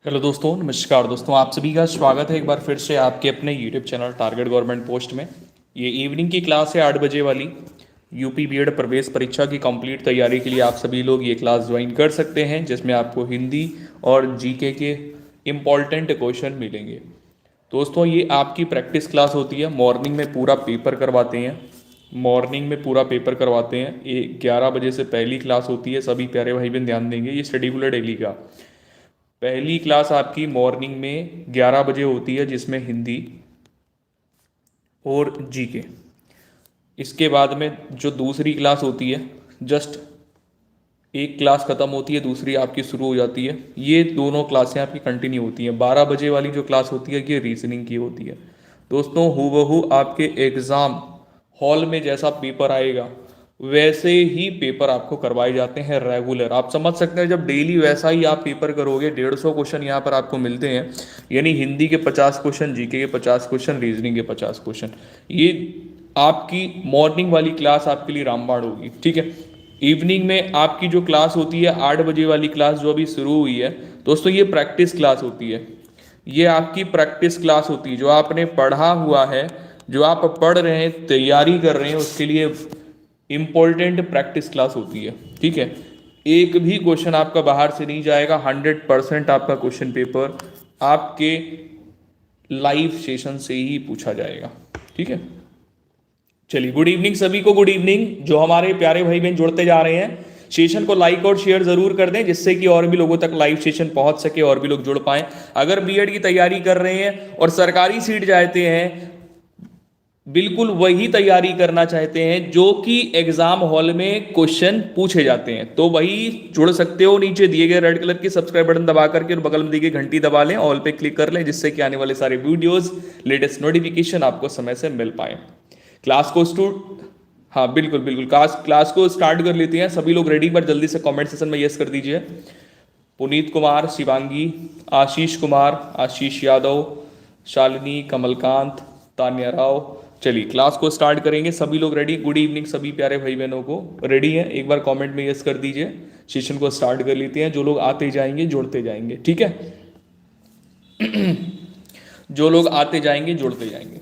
Hello दोस्तों, नमस्कार दोस्तों। आप सभी का स्वागत है एक बार फिर से आपके अपने YouTube channel target government post में। ये इवनिंग की क्लास है 8 बजे वाली। यूपी बीएड प्रवेश परीक्षा की कंप्लीट तैयारी के लिए आप सभी लोग ये क्लास ज्वाइन कर सकते हैं, जिसमें आपको हिंदी और जीके के इम्पॉर्टेंट क्वेश्चन मिलेंगे। दोस्तों, ये आपकी प्रैक्टिस क्लास होती है। मॉर्निंग में पूरा पेपर करवाते हैं। मॉर्निंग में पूरा पेपर करवाते हैं। ये 11 बजे से पहली क्लास होती है। सभी प्यारे भाई बहन ध्यान देंगे, ये शेड्यूल है डेली का। पहली क्लास आपकी मॉर्निंग में 11 बजे होती है, जिसमें हिंदी और जीके। इसके बाद में जो दूसरी क्लास होती है, जस्ट एक क्लास ख़त्म होती है, दूसरी आपकी शुरू हो जाती है। ये दोनों क्लासें आपकी कंटिन्यू होती हैं। 12 बजे वाली जो क्लास होती है ये रीजनिंग की होती है। दोस्तों, हूबहू आपके एग्ज़ाम हॉल में जैसा पेपर आएगा वैसे ही पेपर आपको करवाए जाते हैं रेगुलर। आप समझ सकते हैं, जब डेली वैसा ही आप पेपर करोगे। 150 क्वेश्चन यहाँ पर आपको मिलते हैं, यानी हिंदी के 50 क्वेश्चन, जीके के 50 क्वेश्चन, रीजनिंग के 50 क्वेश्चन। ये आपकी मॉर्निंग वाली क्लास आपके लिए रामबाण होगी, ठीक है। इवनिंग में आपकी जो क्लास होती है 8 बजे वाली क्लास जो अभी शुरू हुई है, दोस्तों ये प्रैक्टिस क्लास होती है। ये आपकी प्रैक्टिस क्लास होती है। जो आपने पढ़ा हुआ है, जो आप पढ़ रहे हैं, तैयारी कर रहे हैं, उसके लिए इम्पोर्टेंट प्रैक्टिस क्लास होती है, ठीक है। एक भी क्वेश्चन आपका बाहर से नहीं जाएगा। 100% आपका क्वेश्चन पेपर आपके लाइव सेशन से ही पूछा जाएगा, ठीक है। चलिए, गुड इवनिंग सभी को। Good evening. जो हमारे प्यारे भाई बहन जुड़ते जा रहे हैं, सेशन को लाइक और शेयर जरूर कर दें, जिससे कि और भी लोगों तक लाइव सेशन पहुंच सके और भी लोग जुड़ पाए। अगर बीएड की तैयारी कर रहे हैं और सरकारी सीट चाहते हैं, बिल्कुल वही तैयारी करना चाहते हैं जो कि एग्जाम हॉल में क्वेश्चन पूछे जाते हैं, तो वही जुड़ सकते हो। नीचे दिए गए रेड कलर की सब्सक्राइब बटन दबा करके और बगल में दी गई घंटी दबा लें, ऑल पे क्लिक कर लें, जिससे कि आने वाले सारे वीडियोस, लेटेस्ट नोटिफिकेशन आपको समय से मिल पाए। क्लास को हाँ बिल्कुल बिल्कुल, क्लास को स्टार्ट कर लेते हैं। सभी लोग रेडी, पर जल्दी से कमेंट सेशन में यस कर दीजिए। पुनीत कुमार, शिवांगी, आशीष कुमार, आशीष यादव, शालिनी, कमलकांत, तान्या राव। चलिए, क्लास को स्टार्ट करेंगे। सभी लोग रेडी? गुड इवनिंग सभी प्यारे भाई बहनों को। रेडी हैं? एक बार कमेंट में यस कर दीजिए। सेशन को स्टार्ट कर लेते हैं। जो लोग आते जाएंगे जुड़ते जाएंगे, ठीक है। जो लोग आते जाएंगे जुड़ते जाएंगे।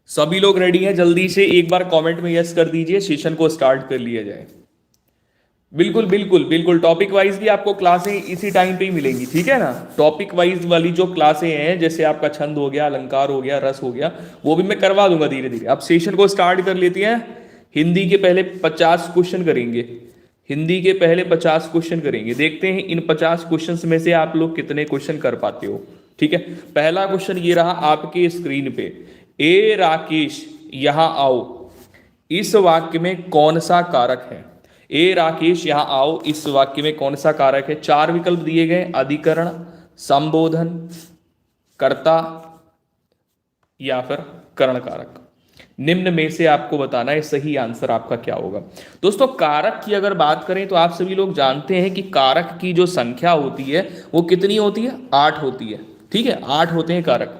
सभी लोग रेडी हैं? जल्दी से एक बार कमेंट में यस कर दीजिए, सेशन को स्टार्ट कर लिया जाए। बिल्कुल बिल्कुल बिल्कुल। टॉपिक वाइज भी आपको क्लासें इसी टाइम पे ही मिलेंगी, ठीक है ना। टॉपिक वाइज वाली जो क्लासें हैं, जैसे आपका छंद हो गया, अलंकार हो गया, रस हो गया, वो भी मैं करवा दूंगा धीरे धीरे। अब सेशन को स्टार्ट कर लेते हैं। हिंदी के पहले 50 क्वेश्चन करेंगे। हिंदी के पहले 50 क्वेश्चन करेंगे। देखते हैं इन 50 क्वेश्चन में से आप लोग कितने क्वेश्चन कर पाते हो, ठीक है। पहला क्वेश्चन ये रहा आपके स्क्रीन पे। ए राकेश यहां आओ, इस वाक्य में कौन सा कारक है? ए राकेश यहां आओ, इस वाक्य में कौन सा कारक है? 4 विकल्प दिए गए, अधिकरण, संबोधन, कर्ता या फिर करण कारक। निम्न में से आपको बताना है सही आंसर आपका क्या होगा। दोस्तों, कारक की अगर बात करें तो आप सभी लोग जानते हैं कि कारक की जो संख्या होती है वो कितनी होती है? 8 होती है, ठीक है। 8 होते हैं कारक।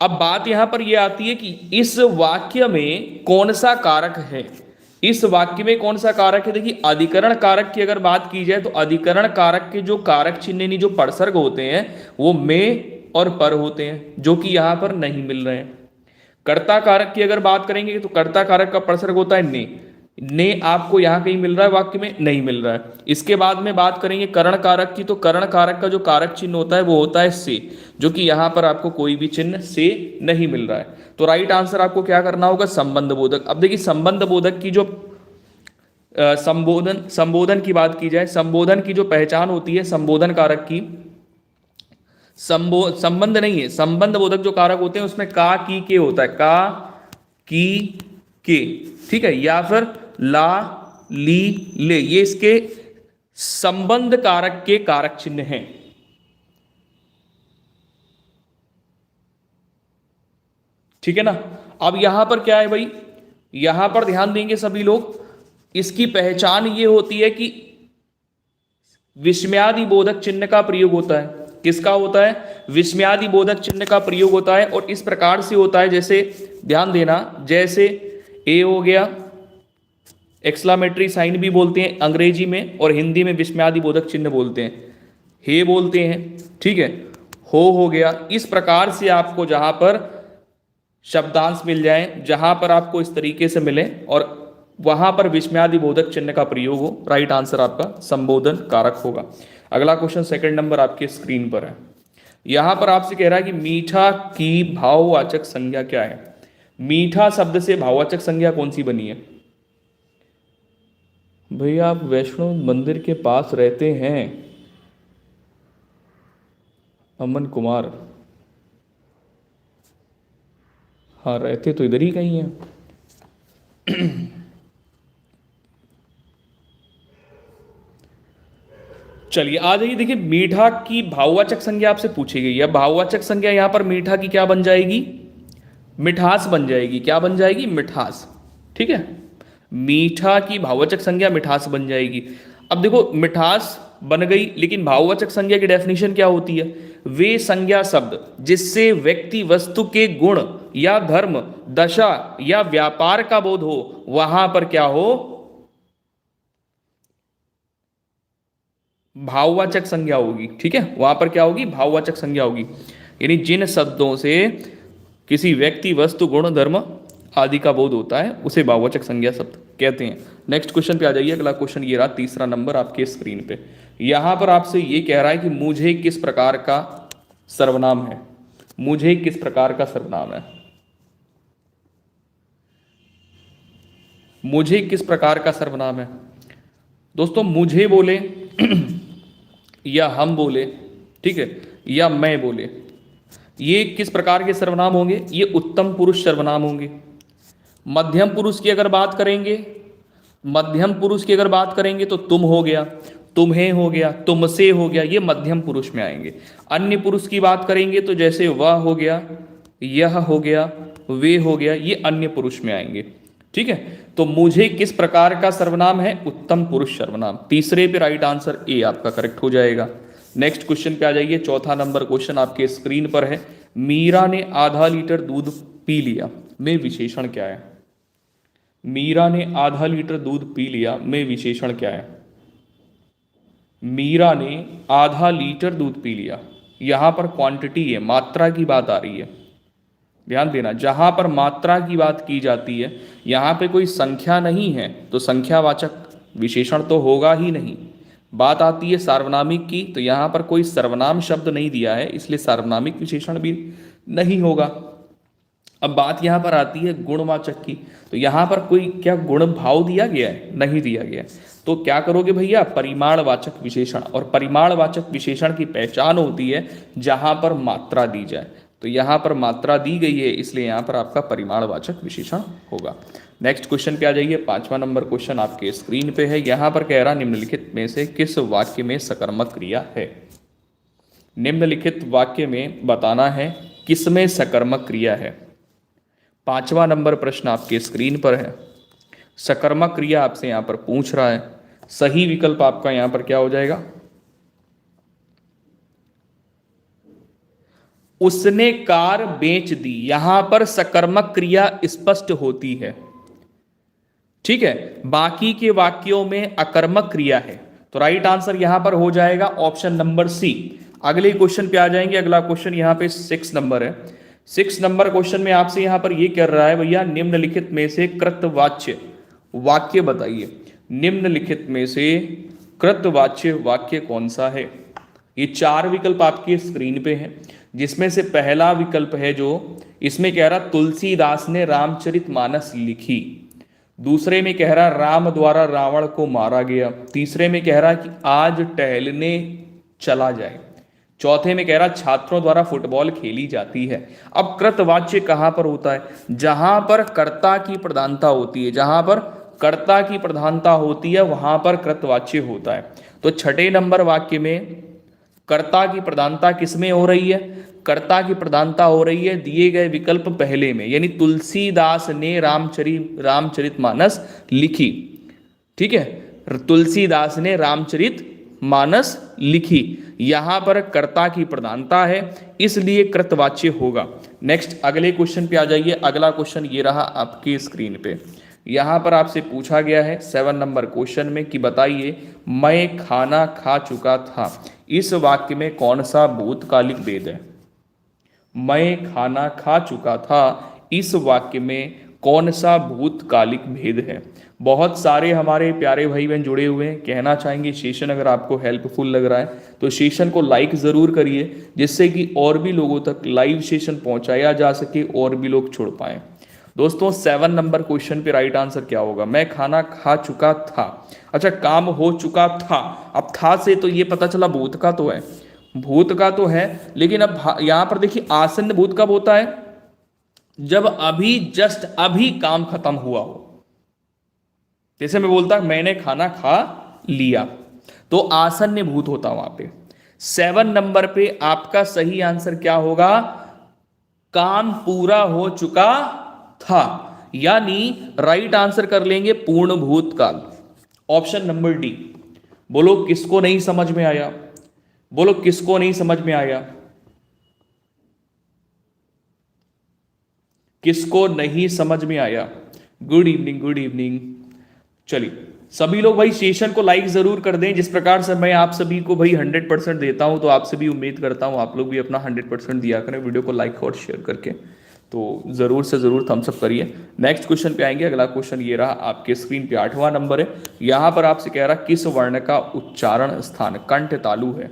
अब बात यहां पर यह आती है कि इस वाक्य में कौन सा कारक है। इस वाक्य में कौन सा कारक है? देखिए, अधिकरण कारक की अगर बात की जाए तो अधिकरण कारक के जो कारक चिन्ह यानी जो परसर्ग होते हैं वो में और पर होते हैं, जो कि यहां पर नहीं मिल रहे हैं। कर्ता कारक की अगर बात करेंगे तो कर्ता कारक का परसर्ग होता है ने आपको यहां कहीं मिल रहा है? वाक्य में नहीं मिल रहा है। इसके बाद में बात करेंगे करण कारक की, तो करण कारक का जो कारक चिन्ह होता है वो होता है से, जो कि यहां पर आपको कोई भी चिन्ह से नहीं मिल रहा है। तो राइट आंसर आपको क्या करना होगा? संबंध बोधक। अब देखिए, संबंध बोधक की जो संबोधन की बात की जाए, संबोधन की जो पहचान होती है संबोधन कारक की, संबंध नहीं है, संबंध बोधक जो कारक होते हैं उसमें का की के होता है, का की के, ठीक है, या फिर ला ली ले, ये इसके संबंध कारक के कारक चिन्ह हैं, ठीक है ना। अब यहां पर क्या है भाई, यहां पर ध्यान देंगे सभी लोग। इसकी पहचान ये होती है कि विस्मयादि बोधक चिन्ह का प्रयोग होता है। किसका होता है? विस्मयादि बोधक चिन्ह का प्रयोग होता है, और इस प्रकार से होता है, जैसे ध्यान देना, जैसे ए हो गया, एक्सक्लामेटरी साइन भी बोलते हैं अंग्रेजी में, और हिंदी में विस्मयादि बोधक चिन्ह बोलते हैं। हे बोलते हैं, ठीक है, हो गया। इस प्रकार से आपको जहां पर शब्दांश मिल जाए, जहां पर आपको इस तरीके से मिले और वहां पर विस्मयादि बोधक चिन्ह का प्रयोग हो, राइट आंसर आपका संबोधन कारक होगा। अगला क्वेश्चन सेकंड नंबर आपके स्क्रीन पर है। यहां पर आपसे कह रहा है कि मीठा की भाववाचक संज्ञा क्या है। मीठा शब्द से भाववाचक संज्ञा कौन सी बनी है? भैया आप वैष्णो मंदिर के पास रहते हैं? अमन कुमार, हाँ रहते तो इधर ही कहीं हैं। चलिए आ जाइए, देखिए मीठा की भाववाचक संज्ञा आपसे पूछी गई है। भाववाचक संज्ञा यहां पर मीठा की क्या बन जाएगी? मिठास बन जाएगी। क्या बन जाएगी? मिठास। ठीक है, मीठा की भाववाचक संज्ञा मिठास बन जाएगी। अब देखो मिठास बन गई, लेकिन भाववाचक संज्ञा की डेफिनेशन क्या होती है? वे संज्ञा शब्द जिससे व्यक्ति वस्तु के गुण या धर्म, दशा या व्यापार का बोध हो, वहां पर क्या हो? भाववाचक संज्ञा होगी। ठीक है, वहां पर क्या होगी? भाववाचक संज्ञा होगी। यानी जिन शब्दों से किसी व्यक्ति, वस्तु, गुण, धर्म आदि का बोध होता है उसे भाववाचक संज्ञा शब्द कहते हैं। नेक्स्ट क्वेश्चन पे आ जाइए। अगला क्वेश्चन ये रहा, तीसरा नंबर आपके स्क्रीन पे। यहां पर आपसे ये कह रहा है कि मुझे किस प्रकार का सर्वनाम है। मुझे किस प्रकार का सर्वनाम है? मुझे किस प्रकार का सर्वनाम है? दोस्तों मुझे बोले या हम बोले, ठीक है, या मैं बोले, ये किस प्रकार के सर्वनाम होंगे? ये उत्तम पुरुष सर्वनाम होंगे। मध्यम पुरुष की अगर बात करेंगे, मध्यम पुरुष की अगर बात करेंगे तो तुम हो गया, तुम्हें हो गया, तुमसे हो गया, ये मध्यम पुरुष में आएंगे। अन्य पुरुष की बात करेंगे तो जैसे वह हो गया, यह हो गया, वे हो गया, ये अन्य पुरुष में आएंगे। ठीक है, तो मुझे किस प्रकार का सर्वनाम है? उत्तम पुरुष सर्वनाम। तीसरे पे राइट आंसर ए आपका करेक्ट हो जाएगा। नेक्स्ट क्वेश्चन पे आ जाइए। चौथा नंबर क्वेश्चन आपके स्क्रीन पर है। मीरा ने आधा लीटर दूध पी लिया में विशेषण क्या है? मीरा ने आधा लीटर दूध पी लिया में विशेषण क्या है? मीरा ने आधा लीटर दूध पी लिया, यहां पर क्वांटिटी है, मात्रा की बात आ रही है। ध्यान देना, जहां पर मात्रा की बात की जाती है, यहां पे कोई संख्या नहीं है तो संख्यावाचक विशेषण तो होगा ही नहीं। बात आती है सार्वनामिक की, तो यहां पर कोई सर्वनाम शब्द नहीं दिया है, इसलिए सार्वनामिक विशेषण भी नहीं होगा। अब बात यहां पर आती है गुणवाचक की, तो यहां पर कोई क्या गुण भाव दिया गया है? नहीं दिया गया। तो क्या करोगे भैया? परिमाणवाचक विशेषण। और परिमाणवाचक विशेषण की पहचान होती है जहां पर मात्रा दी जाए। तो यहां पर मात्रा दी गई है, इसलिए यहां पर आपका परिमाणवाचक विशेषण होगा। नेक्स्ट क्वेश्चन पे आ जाइए। पांचवा नंबर क्वेश्चन आपके स्क्रीन पे है। यहां पर कह रहा निम्नलिखित में से किस वाक्य में सकर्मक क्रिया है? निम्नलिखित वाक्य में बताना है किसमें सकर्मक क्रिया है। पांचवा नंबर प्रश्न आपके स्क्रीन पर है। सकर्मक क्रिया आपसे यहां पर पूछ रहा है। सही विकल्प आपका यहां पर क्या हो जाएगा? उसने कार बेच दी। यहां पर सकर्मक क्रिया स्पष्ट होती है। ठीक है, बाकी के वाक्यों में अकर्मक क्रिया है, तो राइट आंसर यहां पर हो जाएगा ऑप्शन नंबर सी। अगले क्वेश्चन पे आ जाएंगे। अगला क्वेश्चन यहां पे 6 नंबर है। 6 नंबर क्वेश्चन में आपसे यहां पर यह कर रहा है भैया निम्नलिखित में से कृतवाच्य वाक्य बताइए। निम्नलिखित में से कृतवाच्य वाक्य कौन सा है? ये 4 विकल्प आपकी स्क्रीन पे हैं, जिसमें से पहला विकल्प है जो इसमें कह रहा तुलसीदास ने रामचरितमानस लिखी। दूसरे में कह रहा राम द्वारा रावण को मारा गया। तीसरे में कह रहा कि आज टहलने चला जाए। चौथे में कह रहा छात्रों द्वारा फुटबॉल खेली जाती है। अब कृतवाच्य कहां पर होता है? जहां पर कर्ता की प्रधानता होती है, जहां पर कर्ता की प्रधानता होती है वहां पर कृतवाच्य होता है। तो छठे नंबर वाक्य में कर्ता की प्रधानता किसमें हो रही है? कर्ता की प्रधानता हो रही है दिए गए विकल्प पहले में, यानी तुलसीदास ने रामचरितमानस लिखी। ठीक है, तुलसीदास ने रामचरितमानस लिखी, यहां पर कर्ता की प्रधानता है, इसलिए कृतवाच्य होगा। नेक्स्ट अगले क्वेश्चन पे आ जाइए। अगला क्वेश्चन ये रहा आपकी स्क्रीन पे। यहां पर आपसे पूछा गया है 7 नंबर क्वेश्चन में कि बताइए मैं खाना खा चुका था, इस वाक्य में कौन सा भूतकालिक भेद है। मैं खाना खा चुका था, इस वाक्य में कौन सा भूतकालिक भेद है। बहुत सारे हमारे प्यारे भाई बहन जुड़े हुए हैं, कहना चाहेंगे सेशन अगर आपको हेल्पफुल लग रहा है तो सेशन को लाइक ज़रूर करिए, जिससे कि और भी लोगों तक लाइव सेशन पहुंचाया जा सके और भी लोग जुड़ पाए। दोस्तों 7 नंबर क्वेश्चन पे राइट आंसर क्या होगा, मैं खाना खा चुका था। अच्छा, काम हो चुका था, अब था से तो ये पता चला भूत का तो है, भूत का तो है, लेकिन अब यहां पर देखिए आसन्न भूत कब होता है, जब अभी जस्ट अभी काम खत्म हुआ हो। जैसे मैं बोलता मैंने खाना खा लिया, तो आसन्न भूत होता वहां पे। 7 नंबर पे आपका सही आंसर क्या होगा, काम पूरा हो चुका था, यानी राइट आंसर कर लेंगे पूर्ण भूतकाल, ऑप्शन नंबर डी। बोलो किसको नहीं समझ में आया, बोलो किसको नहीं समझ में आया, किसको नहीं समझ में आया। Good evening, good evening. चलिए सभी लोग भाई सेशन को लाइक जरूर कर दें। जिस प्रकार से मैं आप सभी को भाई 100% देता हूं, तो आपसे भी उम्मीद करता हूं आप लोग भी अपना 100% दिया करें वीडियो को लाइक और शेयर करके। तो जरूर से जरूर थम्स अप करिए। नेक्स्ट क्वेश्चन पे आएंगे। अगला क्वेश्चन ये रहा आपके स्क्रीन पे, 8वां नंबर है। यहां पर आपसे कह रहा किस वर्ण का उच्चारण स्थान कंठ तालु है।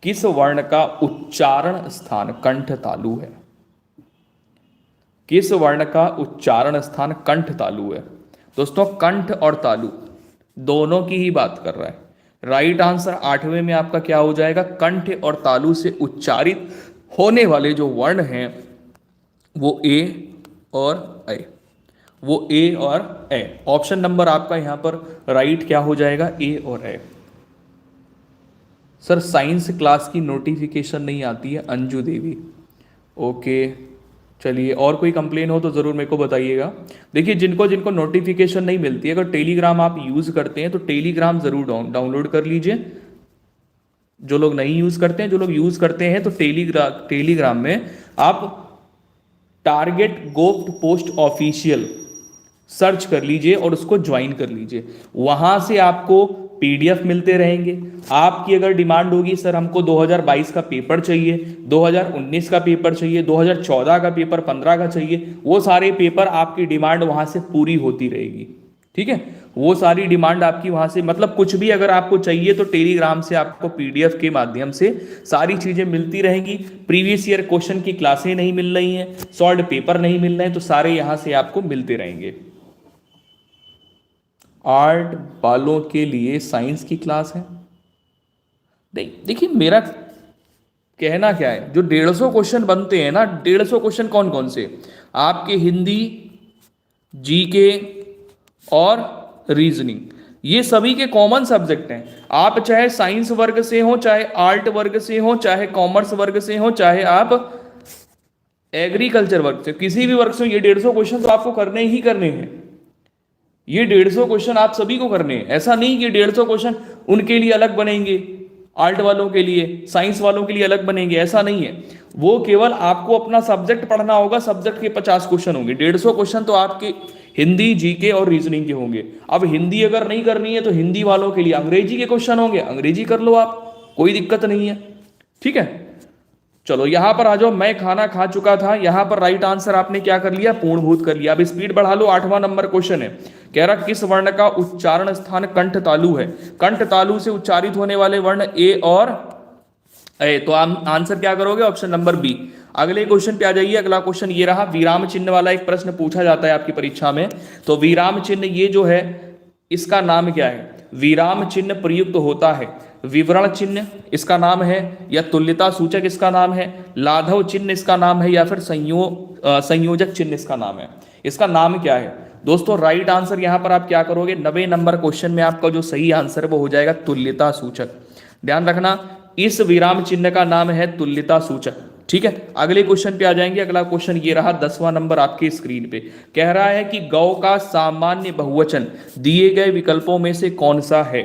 किस वर्ण का उच्चारण स्थान कंठ तालु है, किस वर्ण का उच्चारण स्थान कंठ तालु है। दोस्तों कंठ और तालु दोनों की ही बात कर रहा है। राइट आंसर 8वें में आपका क्या हो जाएगा, कंठ और तालु से उच्चारित होने वाले जो वर्ण हैं वो ए और ए, वो ए और ए। ऑप्शन नंबर आपका यहां पर राइट क्या हो जाएगा, ए और ए। सर साइंस क्लास की नोटिफिकेशन नहीं आती है, अंजू देवी। ओके चलिए, और कोई कंप्लेन हो तो ज़रूर मेरे को बताइएगा। देखिए जिनको जिनको नोटिफिकेशन नहीं मिलती है, अगर टेलीग्राम आप यूज़ करते हैं तो टेलीग्राम ज़रूर डाउनलोड कर लीजिए। जो लोग नहीं यूज़ करते हैं, जो लोग यूज़ करते हैं तो टेलीग्राम में आप टारगेट गोप्ट पोस्ट ऑफिशियल सर्च कर लीजिए और उसको ज्वाइन कर लीजिए। वहां से आपको पीडीएफ मिलते रहेंगे। आपकी अगर डिमांड होगी सर हमको 2022 का पेपर चाहिए, 2019 का पेपर चाहिए, 2014 का पेपर 15 का चाहिए, वो सारे पेपर आपकी डिमांड वहां से पूरी होती रहेगी। ठीक है, वो सारी डिमांड आपकी वहां से, मतलब कुछ भी अगर आपको चाहिए तो टेलीग्राम से आपको पीडीएफ के माध्यम से सारी चीजें मिलती रहेंगी। प्रीवियस ईयर क्वेश्चन की क्लासें नहीं मिल रही हैं, सॉल्व पेपर नहीं मिल रहे हैं, तो सारे यहां से आपको मिलते रहेंगे। आर्ट वालों के लिए साइंस की क्लास है। देखिए मेरा कहना क्या है, जो 150 क्वेश्चन बनते हैं ना, 150 क्वेश्चन कौन कौन से, आपके हिंदी, जीके और रीजनिंग, ये सभी के कॉमन सब्जेक्ट हैं। आप चाहे साइंस वर्ग से हो, चाहे आर्ट वर्ग से हो, चाहे कॉमर्स वर्ग से हो, चाहे आप एग्रीकल्चर वर्ग से, किसी भी वर्ग से, ये 150 क्वेश्चन तो आपको करने ही करने हैं। ये 150 क्वेश्चन आप सभी को करने हैं। ऐसा नहीं कि 150 क्वेश्चन उनके लिए अलग बनेंगे, आर्ट वालों के लिए, साइंस वालों के लिए अलग बनेंगे, ऐसा नहीं है। वो केवल आपको अपना सब्जेक्ट पढ़ना होगा, सब्जेक्ट के 50 क्वेश्चन होंगे। 150 क्वेश्चन तो आपके हिंदी, जीके और रीजनिंग के होंगे। अब हिंदी अगर नहीं करनी है तो हिंदी वालों के लिए अंग्रेजी के क्वेश्चन होंगे, अंग्रेजी कर लो आप, कोई दिक्कत नहीं है। ठीक है, चलो यहां पर आ जाओ। मैं खाना खा चुका था, यहां पर राइट आंसर आपने क्या कर लिया, पूर्णभूत कर लिया। अब स्पीड बढ़ा लो, 8वां नंबर क्वेश्चन है। कह रहा किस वर्ण का उच्चारण स्थान कंठ तालु है। कंठ तालु से उच्चारित होने वाले वर्ण ए और ए, तो आप आंसर क्या करोगे, ऑप्शन नंबर बी। अगले क्वेश्चन पे आ जाइए। अगला क्वेश्चन ये रहा, विराम चिन्ह वाला एक प्रश्न पूछा जाता है आपकी परीक्षा में। तो विराम चिन्ह ये जो है, इसका नाम क्या है। विराम चिन्ह प्रयुक्त होता है, विवरण चिन्ह इसका नाम है, या तुल्यता सूचक इसका नाम है, लाघव चिन्ह इसका नाम है, या फिर संयोजक चिन्ह इसका नाम है। इसका नाम क्या है दोस्तों। राइट आंसर यहां पर आप क्या करोगे, 90 नंबर क्वेश्चन में आपका जो सही आंसर वो हो जाएगा तुल्यता सूचक। ध्यान रखना, इस विराम चिन्ह का नाम है तुल्यता सूचक। ठीक है, अगले क्वेश्चन पे आ जाएंगे। अगला क्वेश्चन ये रहा, 10वां नंबर आपकी स्क्रीन पे। कह रहा है कि गौ का सामान्य बहुवचन दिए गए विकल्पों में से कौन सा है।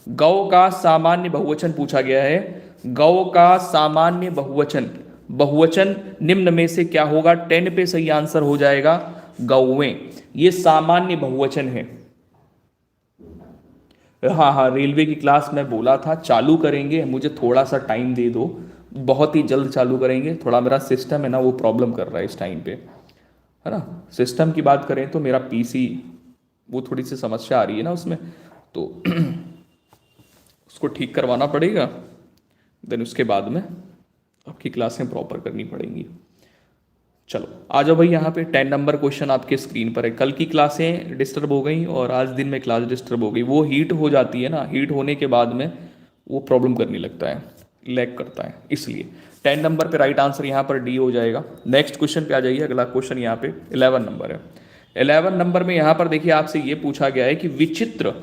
गौ का सामान्य बहुवचन पूछा गया है। गौ का सामान्य बहुवचन, बहुवचन निम्न में से क्या होगा। 10 पे सही आंसर हो जाएगा गौवें, ये सामान्य बहुवचन है। हाँ हाँ, रेलवे की क्लास मैं बोला था चालू करेंगे, मुझे थोड़ा सा टाइम दे दो, बहुत ही जल्द चालू करेंगे। थोड़ा मेरा सिस्टम है ना वो प्रॉब्लम कर रहा है इस टाइम पे, है ना। सिस्टम की बात करें तो मेरा पीसी वो थोड़ी सी समस्या आ रही है ना उसमें, तो उसको ठीक करवाना पड़ेगा। देन उसके बाद में आपकी क्लासें प्रॉपर करनी पड़ेंगी। चलो आ जाओ भाई, यहाँ पे 10 नंबर क्वेश्चन आपके स्क्रीन पर है। कल की क्लासें डिस्टर्ब हो गई और आज दिन में क्लास डिस्टर्ब हो गई। वो हीट हो जाती है ना, हीट होने के बाद में वो प्रॉब्लम करने लगता है, लैग करता है, इसलिए 10 नंबर पे राइट आंसर यहाँ पर डी हो जाएगा। नेक्स्ट क्वेश्चन पे आ जाइए। अगला क्वेश्चन यहाँ पे 11 नंबर है। 11 नंबर में यहाँ पर देखिए आपसे ये पूछा गया है कि विचित्र,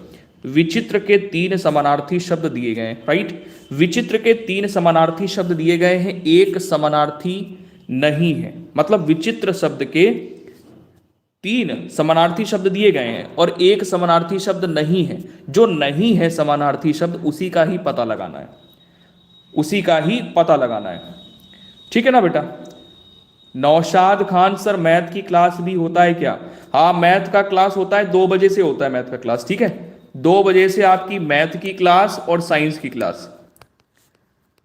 विचित्र के 3 समानार्थी शब्द दिए गए हैं, राइट। विचित्र के 3 समानार्थी शब्द दिए गए हैं, एक समानार्थी नहीं है। मतलब विचित्र शब्द के 3 समानार्थी शब्द दिए गए हैं और एक समानार्थी शब्द नहीं है। जो नहीं है समानार्थी शब्द उसी का ही पता लगाना है, उसी का ही पता लगाना है, ठीक है ना बेटा। नौशाद खान सर मैथ की क्लास भी होता है क्या? हाँ मैथ का क्लास होता है, 2 बजे से होता है मैथ का क्लास, ठीक है। 2 बजे से आपकी मैथ की क्लास और साइंस की क्लास,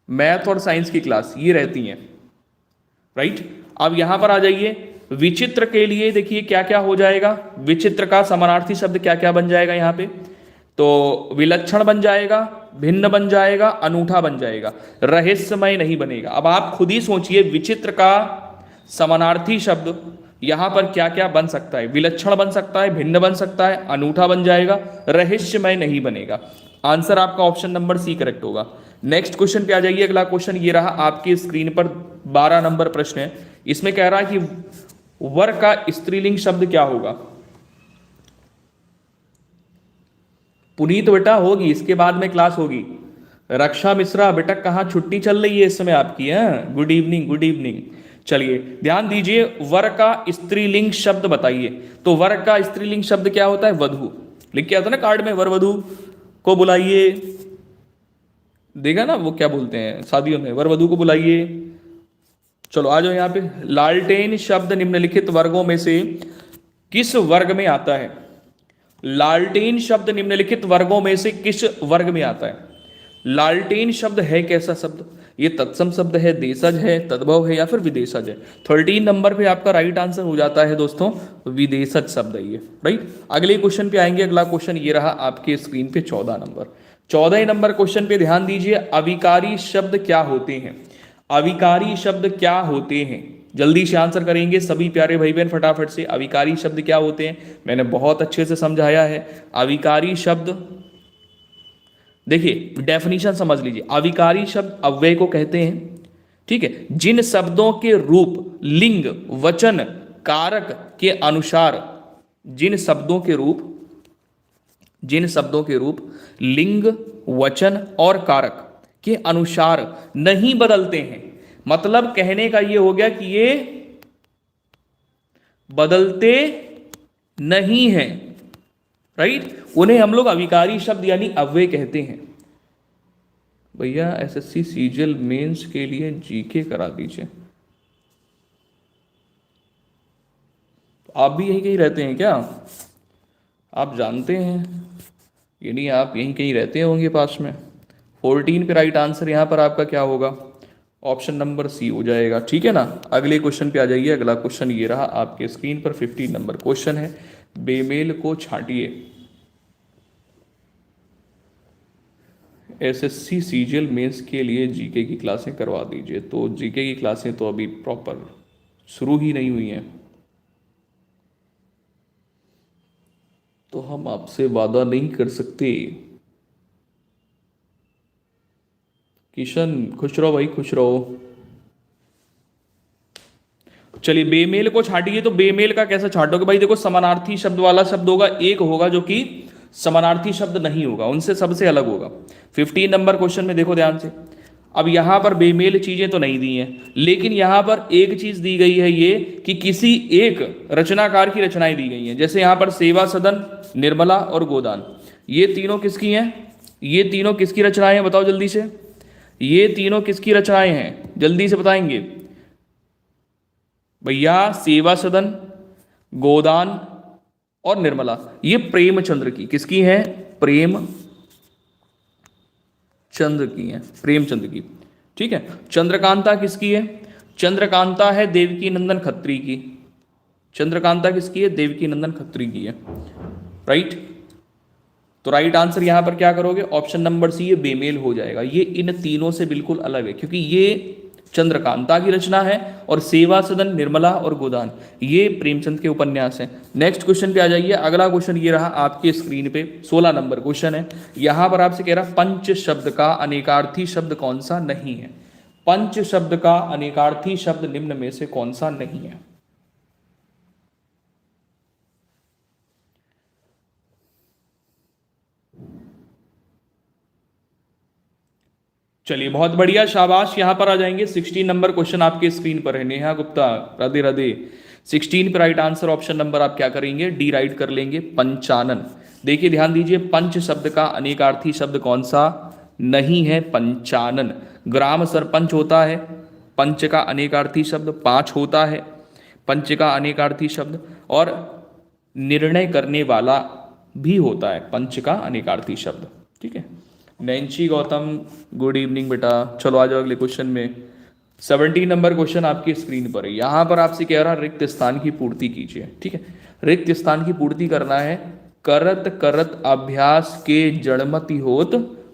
मैथ और साइंस की क्लास ये रहती हैं, राइट। अब यहां पर आ जाइए, विचित्र के लिए देखिए क्या क्या हो जाएगा। विचित्र का समानार्थी शब्द क्या क्या बन जाएगा यहाँ पे, तो विलक्षण बन जाएगा, भिन्न बन जाएगा, अनूठा बन जाएगा, रहस्यमय नहीं बनेगा। अब आप खुद ही सोचिए विचित्र का समानार्थी शब्द यहां पर क्या क्या बन सकता है। विलक्षण बन सकता है, भिन्न बन सकता है, अनूठा बन जाएगा, रहस्यमय नहीं बनेगा। आंसर आपका ऑप्शन नंबर सी करेक्ट होगा। नेक्स्ट क्वेश्चन पे आ जाइए। अगला क्वेश्चन ये रहा आपकी स्क्रीन पर, 12 नंबर प्रश्न है। इसमें कह रहा है कि वर का स्त्रीलिंग शब्द क्या होगा। पुनीत बेटा होगी, इसके बाद में क्लास होगी। रक्षा मिश्रा बेटा कहाँ छुट्टी चल रही है इस समय आपकी? है गुड इवनिंग, गुड इवनिंग। चलिए ध्यान दीजिए, वर का स्त्रीलिंग शब्द बताइए। तो वर का स्त्रीलिंग शब्द क्या होता है? वधु। लिख के आता ना कार्ड में, वर वधु को बुलाइए, देगा ना वो क्या बोलते हैं शादियों में, वर वधु को बुलाइए। चलो आ जाओ यहाँ पे। लालटेन शब्द निम्नलिखित वर्गों में से किस वर्ग में आता है? लालटेन शब्द निम्नलिखित वर्गों में से किस वर्ग में आता है? लालटेन शब्द है कैसा शब्द? ये तत्सम शब्द है, देशज है, तद्भव है या फिर विदेशज है? 13 नंबर पे आपका राइट आंसर हो जाता है दोस्तों, विदेशज शब्द है ये, राइट। अगले क्वेश्चन पे आएंगे। अगला क्वेश्चन ये रहा आपके स्क्रीन पे 14 नंबर। 14 नंबर क्वेश्चन पे ध्यान दीजिए। अविकारी शब्द क्या होते हैं? अविकारी शब्द क्या होते हैं? जल्दी से आंसर करेंगे सभी प्यारे भाई बहन फटाफट से। अविकारी शब्द क्या होते हैं? मैंने बहुत अच्छे से समझाया है। अविकारी शब्द देखिए डेफिनेशन समझ लीजिए। अविकारी शब्द अव्यय को कहते हैं, ठीक है, जिन शब्दों के रूप, लिंग, वचन, कारक के अनुसार, जिन शब्दों के रूप, जिन शब्दों के रूप, लिंग, वचन और कारक के अनुसार नहीं बदलते हैं। मतलब कहने का ये हो गया कि ये बदलते नहीं हैं, राइट। उन्हें हम लोग अविकारी शब्द यानी अव्यय कहते हैं। भैया एसएससी सीजीएल मेंस के लिए जीके करा दीजिए। तो आप भी यहीं कहीं रहते हैं क्या? आप जानते हैं यानी आप यहीं कहीं रहते होंगे पास में। 14 पे राइट आंसर यहाँ पर आपका क्या होगा? ऑप्शन नंबर सी हो जाएगा, ठीक है ना। अगले क्वेश्चन पे आ जाइए। अगला क्वेश्चन ये रहा आपके स्क्रीन पर, 15 नंबर क्वेश्चन है। बेमेल को छांटिए। एसएससी सीजीएल मेंस के लिए जीके की क्लासें करवा दीजिए। तो जीके की क्लासें तो अभी प्रॉपर शुरू ही नहीं हुई हैं, तो हम आपसे वादा नहीं कर सकते। किशन खुश रहो भाई, खुश रहो। चलिए बेमेल को छांटिए। तो बेमेल का कैसे छांटोगे भाई? देखो समानार्थी शब्द वाला शब्द होगा, एक होगा जो कि समानार्थी शब्द नहीं होगा, उनसे सबसे अलग होगा। 15 नंबर क्वेश्चन में देखो ध्यान से। अब यहां पर बेमेल चीजें तो नहीं दी हैं, लेकिन यहां पर एक चीज दी गई है ये कि किसी एक रचनाकार की रचनाएं दी गई हैं। जैसे यहां पर सेवा सदन, निर्मला और गोदान, ये तीनों किसकी हैं? ये तीनों किसकी रचनाएं हैं? बताओ जल्दी से। ये तीनों किसकी रचनाएं हैं? जल्दी से बताएंगे भैया। सेवा सदन, गोदान और निर्मला, ये प्रेमचंद्र की, किसकी है? प्रेमचंद्र की है, प्रेमचंद्र की। ठीक है। चंद्रकांता किसकी है? चंद्रकांता है देवकी नंदन खत्री की। चंद्रकांता किसकी है? देवकी नंदन खत्री की है। राइट। तो राइट आंसर यहां पर क्या करोगे? ऑप्शन नंबर सी, ये बेमेल हो जाएगा। ये इन तीनों से बिल्कुल अलग है, क्योंकि ये चंद्रकांता की रचना है और सेवा सदन, निर्मला और गोदान ये प्रेमचंद के उपन्यास हैं। नेक्स्ट क्वेश्चन पे आ जाइए। अगला क्वेश्चन ये रहा आपके स्क्रीन पे, 16 नंबर क्वेश्चन है। यहां पर आपसे कह रहा पंच शब्द का अनेकार्थी शब्द कौन सा नहीं है? पंच शब्द का अनेकार्थी शब्द निम्न में से कौन सा नहीं है? चलिए बहुत बढ़िया, शाबाश। यहां पर आ जाएंगे 16 नंबर क्वेश्चन आपके स्क्रीन पर है। नेहा गुप्ता, राधे राधे। 16 पे राइट आंसर ऑप्शन नंबर आप क्या करेंगे? डी राइट कर लेंगे, पंचानन। देखिए ध्यान दीजिए, पंच शब्द का अनेकार्थी शब्द कौन सा नहीं है? पंचानन। ग्राम सरपंच होता है पंच का अनेकार्थी शब्द, पांच होता है पंच का अनेकार्थी शब्द, और निर्णय करने वाला भी होता है पंच का अनेकार्थी शब्द। ठीक है। नैन्सी गौतम, गुड इवनिंग बेटा। चलो आ जाओ अगले क्वेश्चन में। 17 नंबर क्वेश्चन आपकी स्क्रीन पर है। यहां पर आपसे कह रहा रिक्त स्थान की पूर्ति कीजिए। ठीक है। रिक्त स्थान की पूर्ति करना है। करत करत अभ्यास के जड़मति होत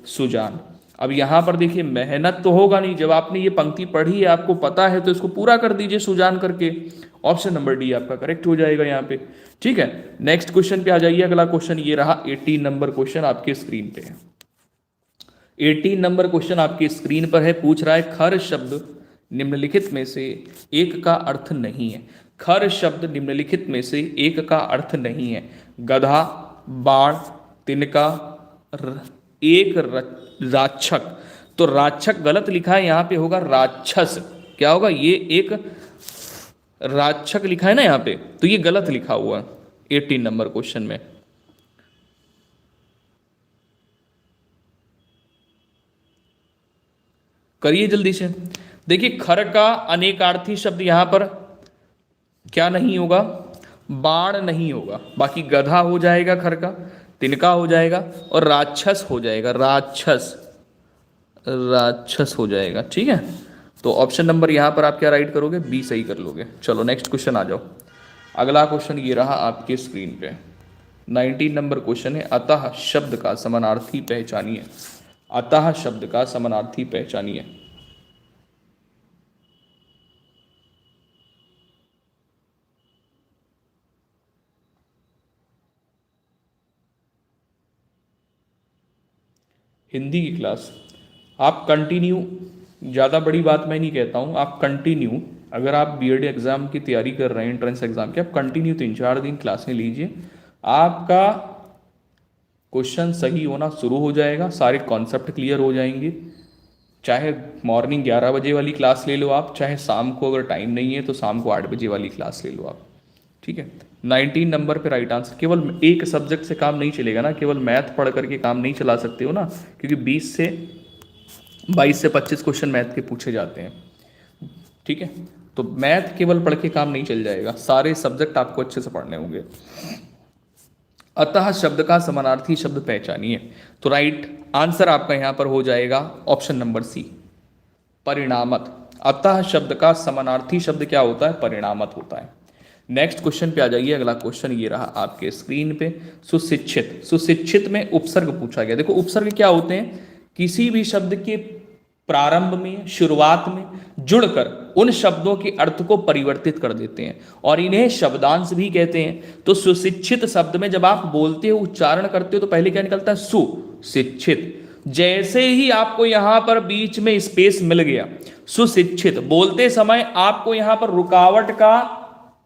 सुजान। अब यहां पर देखिए मेहनत तो होगा नहीं, जब आपने ये पंक्ति पढ़ी है, आपको पता है, तो इसको पूरा कर दीजिए सुजान करके। ऑप्शन नंबर डी आपका करेक्ट हो जाएगा यहाँ पे। ठीक है। नेक्स्ट क्वेश्चन पे आ जाइए। अगला क्वेश्चन ये रहा 18 नंबर क्वेश्चन आपके स्क्रीन पे है। 18 नंबर क्वेश्चन आपकी स्क्रीन पर है। पूछ रहा है खर शब्द निम्नलिखित में से एक का अर्थ नहीं है। खर शब्द निम्नलिखित में से एक का अर्थ नहीं है। गधा, बाण, तिनका, एक राक्षक। तो राक्षक गलत लिखा है, यहां पे होगा राक्षस। क्या होगा? ये एक राक्षक लिखा है ना यहां पे, तो ये गलत लिखा हुआ है 18 नंबर क्वेश्चन में। करिए जल्दी से। देखिए खर का अनेकार्थी शब्द यहां पर क्या नहीं होगा? बाण नहीं होगा। बाकी गधा हो जाएगा खर का, तिनका हो जाएगा, और राक्षस हो जाएगा। राक्षस हो जाएगा। ठीक है। तो ऑप्शन नंबर यहां पर आप क्या राइट करोगे? बी सही कर लोगे। चलो नेक्स्ट क्वेश्चन आ जाओ। अगला क्वेश्चन ये रहा आपके स्क्रीन पे। 19 नंबर क्वेश्चन है। अतः शब्द का समानार्थी पहचानिए। अतः शब्द का समानार्थी पहचानिए। हिंदी की क्लास आप कंटिन्यू, ज़्यादा बड़ी बात मैं नहीं कहता हूँ, आप कंटिन्यू, अगर आप बीएड एग्ज़ाम की तैयारी कर रहे हैं, एंट्रेंस एग्ज़ाम की, आप कंटिन्यू 3-4 दिन क्लासें लीजिए। आपका क्वेश्चन सही होना शुरू हो जाएगा, सारे कॉन्सेप्ट क्लियर हो जाएंगे। चाहे मॉर्निंग 11 बजे वाली क्लास ले लो आप, चाहे शाम को अगर टाइम नहीं है तो शाम को 8 बजे वाली क्लास ले लो आप। ठीक है। 19 नंबर पे राइट आंसर। केवल एक सब्जेक्ट से काम नहीं चलेगा ना, केवल मैथ पढ़ करके काम नहीं चला सकते हो ना, क्योंकि 22 से 25 क्वेश्चन मैथ के पूछे जाते हैं। ठीक है। तो मैथ केवल पढ़ के काम नहीं चल जाएगा, सारे सब्जेक्ट आपको अच्छे से पढ़ने होंगे। अतः शब्द का समानार्थी शब्द पहचानिए। तो राइट आंसर आपका यहां पर हो जाएगा ऑप्शन नंबर सी, परिणामत। अतः शब्द का समानार्थी शब्द क्या होता है? परिणामत होता है। नेक्स्ट क्वेश्चन पे आ जाइए। अगला क्वेश्चन ये रहा आपके स्क्रीन पे। सुशिक्षित। सुशिक्षित में उपसर्ग पूछा गया। देखो उपसर्ग क्या होते हैं? किसी भी शब्द के प्रारंभ में, शुरुआत में जुड़कर उन शब्दों के अर्थ को परिवर्तित कर देते हैं, और इन्हें शब्दांश भी कहते हैं। तो सुशिक्षित शब्द में जब आप बोलते हो, उच्चारण करते हो, तो पहले क्या निकलता है? सुशिक्षित। जैसे ही आपको यहां पर बीच में स्पेस मिल गया, सुशिक्षित बोलते समय आपको यहां पर रुकावट का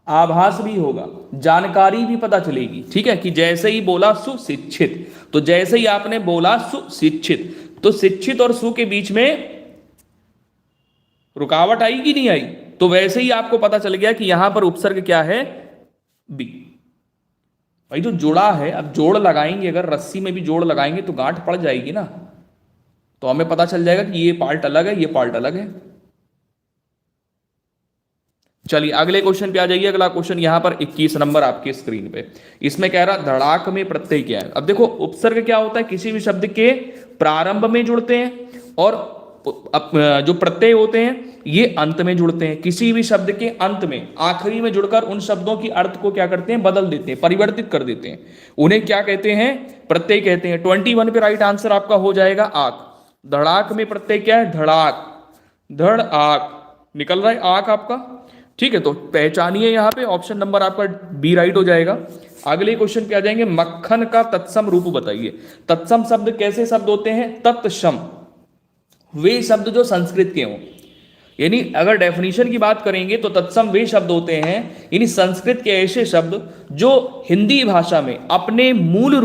आभास भी होगा, जानकारी भी पता चलेगी। ठीक है, कि जैसे ही बोला सुशिक्षित, तो जैसे ही आपने बोला सुशिक्षित, तो शिक्षित और सु के बीच में रुकावट आई कि नहीं आई? तो वैसे ही आपको पता चल गया कि यहां पर उपसर्ग क्या है? बी। भाई जो जुड़ा है, अब जोड़ लगाएंगे, अगर रस्सी में भी जोड़ लगाएंगे तो गांठ पड़ जाएगी ना, तो हमें पता चल जाएगा कि ये पार्ट अलग है, ये पार्ट अलग है। चलिए अगले क्वेश्चन पे आ जाइए। अगला क्वेश्चन यहाँ पर 21 नंबर आपकी स्क्रीन पे। इसमें कह रहा धड़ाक में प्रत्यय क्या है। अब देखो उपसर्ग क्या होता है, किसी भी शब्द के प्रारंभ में जुड़ते हैं और जो प्रत्यय होते हैं ये अंत में जुड़ते हैं। किसी भी शब्द के अंत में आखिरी में जुड़कर उन शब्दों की अर्थ को क्या करते हैं, बदल देते हैं, परिवर्तित कर देते हैं। उन्हें क्या कहते हैं, प्रत्यय कहते हैं। 21 पे राइट आंसर आपका हो जाएगा आक। धड़ाक में प्रत्यय क्या है, धड़ाक, धड़ आक निकल रहा है आक आपका। ठीक है, तो पहचानिए यहाँ पे ऑप्शन नंबर आपका बी राइट हो जाएगा। अगले क्वेश्चन पे आ जाएंगे, मक्खन का तत्सम रूप बताइए। तत्सम शब्द कैसे शब्द होते हैं, तत्सम वे शब्द जो संस्कृत के हों। यानी अगर डेफिनेशन की बात करेंगे तो तत्सम वे शब्द होते हैं, यानी संस्कृत के ऐसे शब्द जो हिंदी भाषा में अपने मूल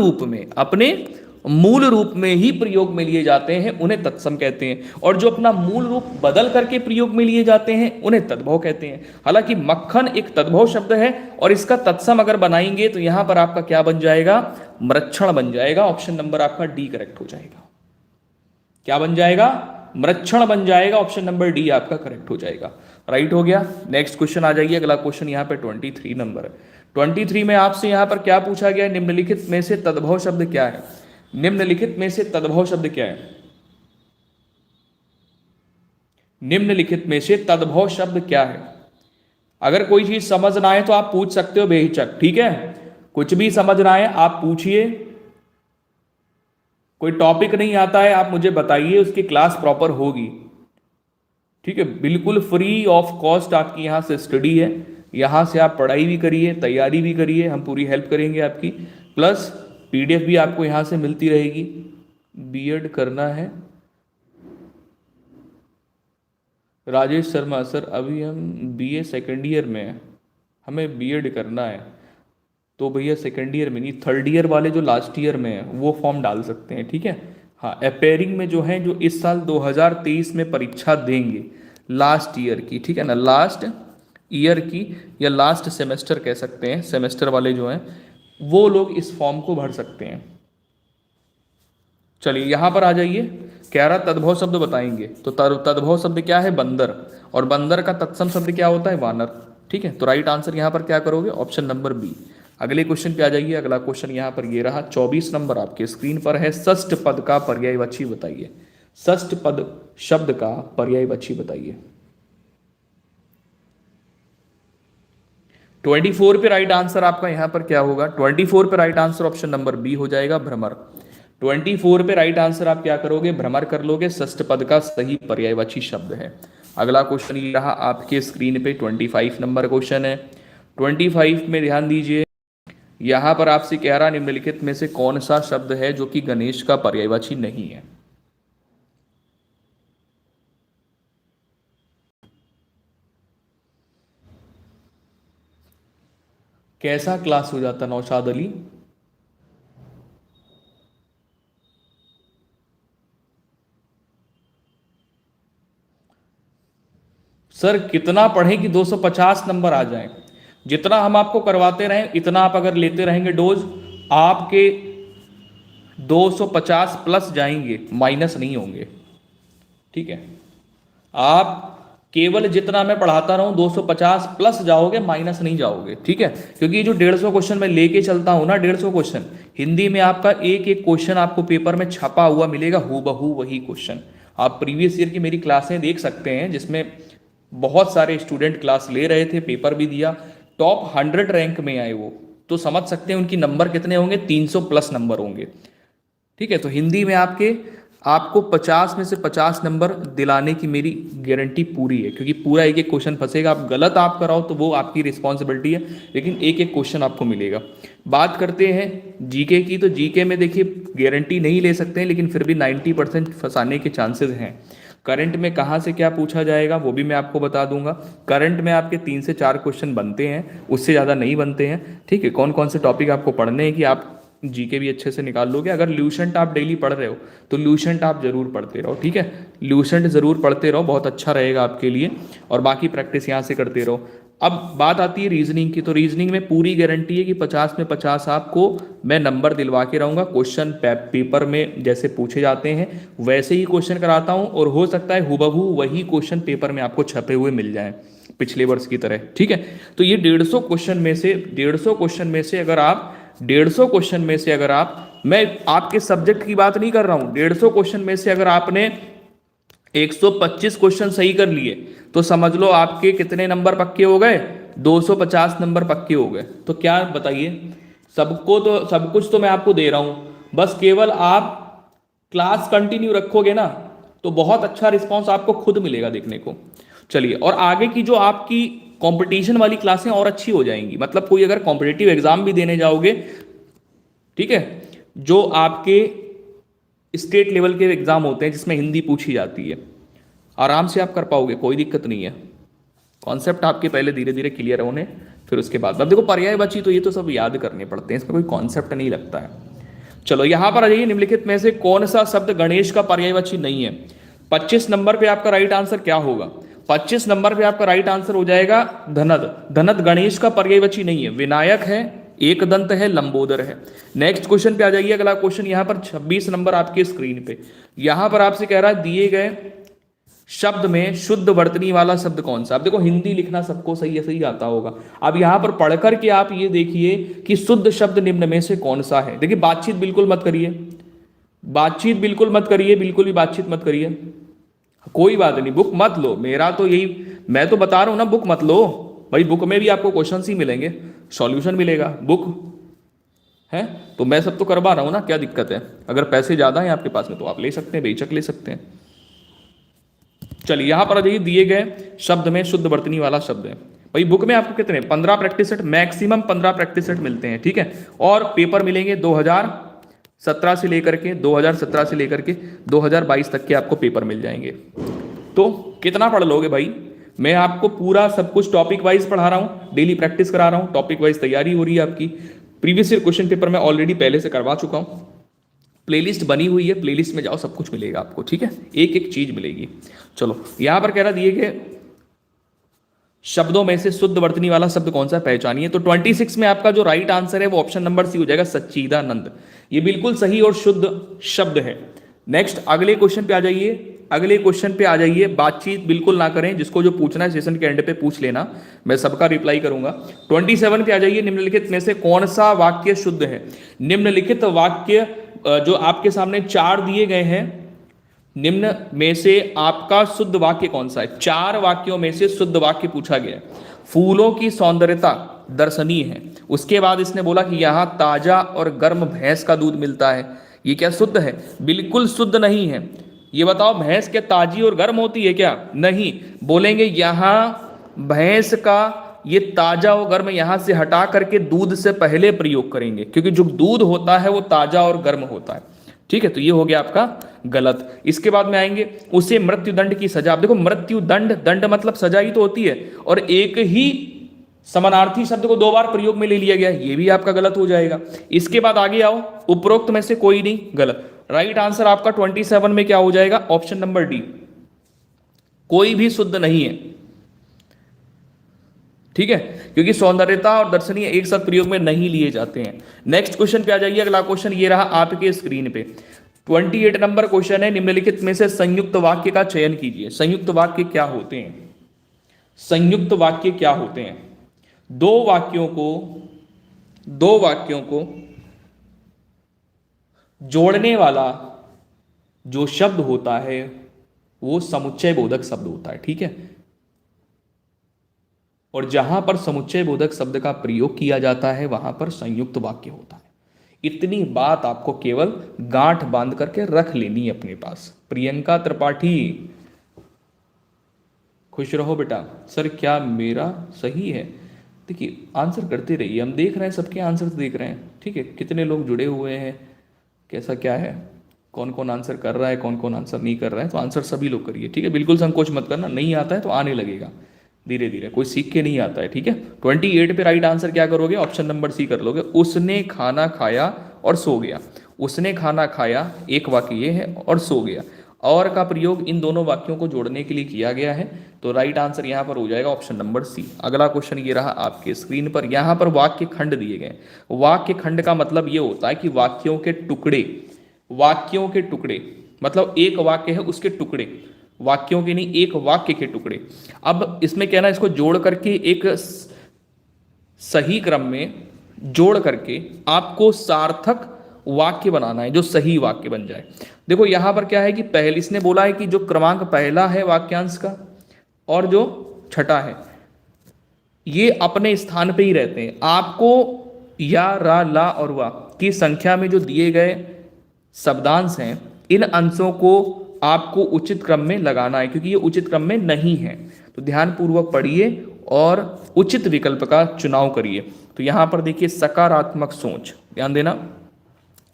रूप में ही प्रयोग में लिए जाते हैं, उन्हें तत्सम कहते हैं। और जो अपना मूल रूप बदल करके प्रयोग में लिए जाते हैं उन्हें तद्भव कहते हैं। हालांकि मक्खन एक तद्भव शब्द है और इसका तत्सम अगर बनाएंगे तो यहां पर आपका क्या बन जाएगा, मृच्छण बन जाएगा। ऑप्शन नंबर आपका डी करेक्ट हो जाएगा। क्या बन जाएगा, मृच्छण बन जाएगा। ऑप्शन नंबर डी आपका करेक्ट हो जाएगा। राइट हो गया। नेक्स्ट क्वेश्चन आ जाइए। अगला क्वेश्चन यहाँ पे 23 नंबर है। 23 में आपसे यहाँ पर क्या पूछा गया, निम्नलिखित में से तद्भव शब्द क्या है। निम्नलिखित में से तद्भव शब्द क्या है, निम्नलिखित में से तद्भव शब्द क्या है। अगर कोई चीज समझ ना आए तो आप पूछ सकते हो बेहिचक, ठीक है। कुछ भी समझ ना आए आप पूछिए, कोई टॉपिक नहीं आता है आप मुझे बताइए, उसकी क्लास प्रॉपर होगी, ठीक है। बिल्कुल फ्री ऑफ कॉस्ट आपकी यहाँ से स्टडी है, यहाँ से आप पढ़ाई भी करिए, तैयारी भी करिए, हम पूरी हेल्प करेंगे आपकी। प्लस पीडीएफ भी आपको यहाँ से मिलती रहेगी। बीएड करना है राजेश शर्मा सर, अभी हम बीए सेकेंड ईयर में हैं, हमें बीएड करना है। तो भैया सेकेंड ईयर में नहीं, थर्ड ईयर वाले जो लास्ट ईयर में है वो फॉर्म डाल सकते हैं, ठीक है। हाँ, अपेयरिंग में जो है, जो इस साल 2023 में परीक्षा देंगे लास्ट ईयर की, ठीक है ना, लास्ट ईयर की या लास्ट सेमेस्टर कह सकते हैं, सेमेस्टर वाले जो हैं वो लोग इस फॉर्म को भर सकते हैं। चलिए यहाँ पर आ जाइए। कह रहा तद्भव शब्द बताएंगे, तो तद्भव शब्द क्या है, बंदर, और बंदर का तत्सम शब्द क्या होता है, वानर, ठीक है। तो राइट आंसर यहाँ पर क्या करोगे, ऑप्शन नंबर बी। अगले क्वेश्चन पे आ जाइए। अगला क्वेश्चन यहाँ पर ये रहा, 24 नंबर आपके स्क्रीन पर है। षष्ठ पद का पर्यायवाची बताइए। षष्ठ पद शब्द का पर्यायवाची बताइए। 24 पे राइट आंसर आपका यहाँ पर क्या होगा, 24 पे right answer option number B हो जाएगा, भ्रमर। 24 पे राइट आंसर आप क्या करोगे, भ्रमर कर लोगे। षष्ठ पद का सही पर्यायवाची शब्द है। अगला क्वेश्चन ये रहा आपके स्क्रीन पे, 25 नंबर क्वेश्चन है। 25 में ध्यान दीजिए, यहां पर आपसे कह रहा निम्नलिखित में से कौन सा शब्द है जो कि गणेश का पर्यायवाची नहीं है। कैसा क्लास हो जाता नौशाद अली, सर कितना पढ़ें कि 250 नंबर आ जाएं। जितना हम आपको करवाते रहें इतना आप अगर लेते रहेंगे डोज, आपके 250 प्लस जाएंगे, माइनस नहीं होंगे, ठीक है। आप केवल जितना मैं पढ़ाता रहूं 250 प्लस जाओगे, माइनस नहीं जाओगे, ठीक है। क्योंकि ये जो 150 क्वेश्चन मैं लेके चलता हूं ना, 150 क्वेश्चन हिंदी में आपका एक एक क्वेश्चन आपको पेपर में छपा हुआ मिलेगा, हूबहू वही क्वेश्चन। आप प्रीवियस ईयर की मेरी क्लासें देख सकते हैं, जिसमें बहुत सारे स्टूडेंट क्लास ले रहे थे, पेपर भी दिया, टॉप 100 रैंक में आए वो, तो समझ सकते हैं उनकी नंबर कितने होंगे, 300 प्लस नंबर होंगे, ठीक है। तो हिंदी में आपको 50 में से 50 नंबर दिलाने की मेरी गारंटी पूरी है, क्योंकि पूरा एक एक क्वेश्चन फंसेगा। आप गलत आप कराओ तो वो आपकी रिस्पॉन्सिबिलिटी है, लेकिन एक एक क्वेश्चन आपको मिलेगा। बात करते हैं जीके की, तो जीके में देखिए गारंटी नहीं ले सकते हैं, लेकिन फिर भी 90% फंसाने के चांसेस हैं। करंट में कहाँ से क्या पूछा जाएगा वो भी मैं आपको बता दूंगा। करंट में आपके 3 से 4 क्वेश्चन बनते हैं, उससे ज़्यादा नहीं बनते हैं, ठीक है। कौन कौन से टॉपिक आपको पढ़ने हैं कि आप जीके भी अच्छे से निकाल लोगे। अगर ल्यूसेंट आप डेली पढ़ रहे हो तो ल्यूसेंट आप जरूर पढ़ते रहो, ठीक है। ल्यूसेंट जरूर पढ़ते रहो, बहुत अच्छा रहेगा आपके लिए, और बाकी प्रैक्टिस यहाँ से करते रहो। अब बात आती है रीजनिंग की, तो रीजनिंग में पूरी गारंटी है कि 50 में 50 आपको मैं नंबर दिलवा के रहूँगा। क्वेश्चन पेपर में जैसे पूछे जाते हैं वैसे ही क्वेश्चन कराता हूँ, और हो सकता है हूबहू वही क्वेश्चन पेपर में आपको छपे हुए मिल जाए। पिछले वर्ष की तरह, ठीक है। तो ये 150 क्वेश्चन में से 150 क्वेश्चन में से अगर आप 150 क्वेश्चन में से अगर आप, मैं आपके सब्जेक्ट की बात नहीं कर रहा हूं, 150 क्वेश्चन में से अगर आपने 125 क्वेश्चन सही कर लिए तो समझ लो आपके कितने नंबर पक्के हो गए, 250 नंबर पक्के हो गए। तो क्या बताइए, सबको तो सब कुछ तो मैं आपको दे रहा हूं, बस केवल आप क्लास कंटिन्यू रखोगे ना तो बहुत अच्छा रिस्पांस आपको खुद मिलेगा देखने को। चलिए, और आगे की जो आपकी कंपटीशन वाली क्लासें और अच्छी हो जाएंगी, मतलब कोई अगर कॉम्पिटिटिव एग्जाम भी देने जाओगे, ठीक है, जो आपके स्टेट लेवल के एग्जाम होते हैं जिसमें हिंदी पूछी जाती है, आराम से आप कर पाओगे, कोई दिक्कत नहीं है। कॉन्सेप्ट आपके पहले धीरे धीरे क्लियर होने, फिर उसके बाद अब देखो पर्यायवाची तो ये तो सब याद करने पड़ते हैं, इसमें कोई कॉन्सेप्ट नहीं लगता है। चलो यहां पर आ जाइए, निम्नलिखित में से कौन सा शब्द गणेश का पर्यायवाची नहीं है। 25 नंबर पे आपका राइट आंसर क्या होगा, 25 नंबर पे आपका राइट आंसर हो जाएगा धनद। धनद गणेश का पर्यायवाची नहीं है, विनायक है, एक दंत है, लंबोदर है। नेक्स्ट क्वेश्चन पे आ जाइए, अगला क्वेश्चन यहां पर 26 नंबर आपके स्क्रीन पे, यहां पर आपसे कह रहा है दिए गए शब्द में शुद्ध वर्तनी वाला शब्द कौन सा। अब देखो हिंदी लिखना सबको सही सही आता होगा, अब यहां पर पढ़ करके आप ये देखिए कि शुद्ध शब्द निम्न में से कौन सा है। देखिए बातचीत बिल्कुल मत करिए, बातचीत बिल्कुल मत करिए, बिल्कुल भी बातचीत मत करिए, कोई बात नहीं, बुक मत लो, मेरा तो यही, मैं तो बता रहा हूं ना, बुक मत लो भाई, बुक में भी आपको क्वेश्चन ही मिलेंगे, सॉल्यूशन मिलेगा, बुक है तो मैं सब तो करवा रहा हूं ना, क्या दिक्कत है। अगर पैसे ज्यादा हैं आपके पास में तो आप ले सकते हैं, बेशक ले सकते हैं। चलिए यहां पर दिए गए शब्द में शुद्ध वर्तनी वाला शब्द है भाई, बुक में आपको कितने 15 practice set, maximum 15 practice set मिलते हैं, ठीक है। और पेपर मिलेंगे 2017 से लेकर के 2017 से लेकर के 2022 तक के आपको पेपर मिल जाएंगे। तो कितना पढ़ लोगे भाई, मैं आपको पूरा सब कुछ टॉपिक वाइज पढ़ा रहा हूं, डेली प्रैक्टिस करा रहा हूं, टॉपिक वाइज तैयारी हो रही है आपकी। प्रीवियस ईयर क्वेश्चन पेपर मैं ऑलरेडी पहले से करवा चुका हूं, प्लेलिस्ट बनी हुई है, प्लेलिस्ट में जाओ सब कुछ मिलेगा आपको, ठीक है, एक एक चीज मिलेगी। चलो यहां पर कह रहा दिए गए शब्दों में से शुद्ध वर्तनी वाला शब्द कौन सा पहचानिए। तो 26 में आपका जो राइट आंसर है वो ऑप्शन नंबर सी हो जाएगा, सच्चिदानंद। ये बिल्कुल सही और शुद्ध शब्द है। नेक्स्ट अगले क्वेश्चन पे आ जाइए, अगले क्वेश्चन पे आ जाइए, बातचीत बिल्कुल ना करें, जिसको जो पूछना है सेशन के एंड पे पूछ लेना, मैं सबका रिप्लाई करूंगा। 27 पे आ जाइए, निम्नलिखित में से कौन सा वाक्य शुद्ध है। निम्नलिखित वाक्य जो आपके सामने 4 दिए गए हैं, निम्न में से आपका शुद्ध वाक्य कौन सा है। 4 वाक्यों में से शुद्ध वाक्य पूछा गया है। फूलों की सौंदर्यता दर्शनीय है, उसके बाद इसने बोला कि यहां ताजा और गर्म भैंस का दूध मिलता है, ये क्या शुद्ध है, बिल्कुल शुद्ध नहीं है। ये बताओ भैंस क्या ताजी और गर्म होती है क्या, नहीं। बोलेंगे यहां भैंस का ये ताजा और गर्म यहां से हटा करके दूध से पहले प्रयोग करेंगे, क्योंकि जो दूध होता है वो ताजा और गर्म होता है, ठीक है। तो ये हो गया आपका गलत। इसके बाद में आएंगे उसे मृत्युदंड की सजा। अब देखो मृत्युदंड, दंड मतलब सजा ही तो होती है, और एक ही समानार्थी शब्द को 2 बार प्रयोग में ले लिया गया, ये भी आपका गलत हो जाएगा। इसके बाद आगे आओ, उपरोक्त में से कोई नहीं, गलत। राइट आंसर आपका 27 में क्या हो जाएगा, ऑप्शन नंबर डी, कोई भी शुद्ध नहीं है, ठीक है, क्योंकि सौंदर्यता और दर्शनीय एक साथ प्रयोग में नहीं लिए जाते हैं। नेक्स्ट क्वेश्चन पे आ जाइए, अगला क्वेश्चन ये रहा आपके स्क्रीन पे, 28 नंबर क्वेश्चन है, निम्नलिखित में से संयुक्त वाक्य का चयन कीजिए। संयुक्त वाक्य क्या होते हैं, संयुक्त वाक्य क्या होते हैं। दो वाक्यों को जोड़ने वाला जो शब्द होता है वो समुच्चय बोधक शब्द होता है, ठीक है। और जहां पर समुच्चय बोधक शब्द का प्रयोग किया जाता है वहां पर संयुक्त वाक्य होता है। इतनी बात आपको केवल गांठ बांध करके रख लेनी है अपने पास। प्रियंका त्रिपाठी, खुश रहो बेटा। सर क्या मेरा सही है, देखिए आंसर करते रहिए, हम देख रहे हैं, सबके आंसर देख रहे हैं, ठीक है, कितने लोग जुड़े हुए हैं, कैसा क्या है, कौन कौन आंसर कर रहा है, कौन कौन आंसर नहीं कर रहा है। तो आंसर सभी लोग करिए, ठीक है, बिल्कुल संकोच मत करना, नहीं आता है तो आने लगेगा धीरे धीरे, कोई सीख के नहीं आता है, ठीक है। 28 पे राइट आंसर क्या करोगे, ऑप्शन नंबर सी कर लोगे, उसने खाना खाया और सो गया। उसने खाना खाया एक वाक्य ये है, और सो गया, और का प्रयोग इन दोनों वाक्यों को जोड़ने के लिए किया गया है। तो राइट आंसर यहां पर हो जाएगा ऑप्शन नंबर सी। अगला क्वेश्चन ये रहा आपके स्क्रीन पर, यहां पर वाक्य खंड दिए गए। वाक्य खंड का मतलब ये होता है कि वाक्यों के टुकड़े, वाक्यों के टुकड़े मतलब एक वाक्य है उसके टुकड़े, वाक्यों के नहीं, एक वाक्य के टुकड़े। अब इसमें क्या है ना, इसको जोड़ करके एक सही क्रम में जोड़ करके आपको सार्थक वाक्य बनाना है जो सही वाक्य बन जाए। देखो यहां पर क्या है कि पहले इसने बोला है कि जो क्रमांक पहला है वाक्यांश का और जो छठा है ये अपने स्थान पे ही रहते हैं। आपको या, रा, ला और वा की संख्या में जो दिए गए शब्दांश हैं इन अंशों को आपको उचित क्रम में लगाना है, क्योंकि ये उचित क्रम में नहीं है। तो ध्यानपूर्वक पढ़िए और उचित विकल्प का चुनाव करिए। तो यहां पर देखिए सकारात्मक सोच, ध्यान देना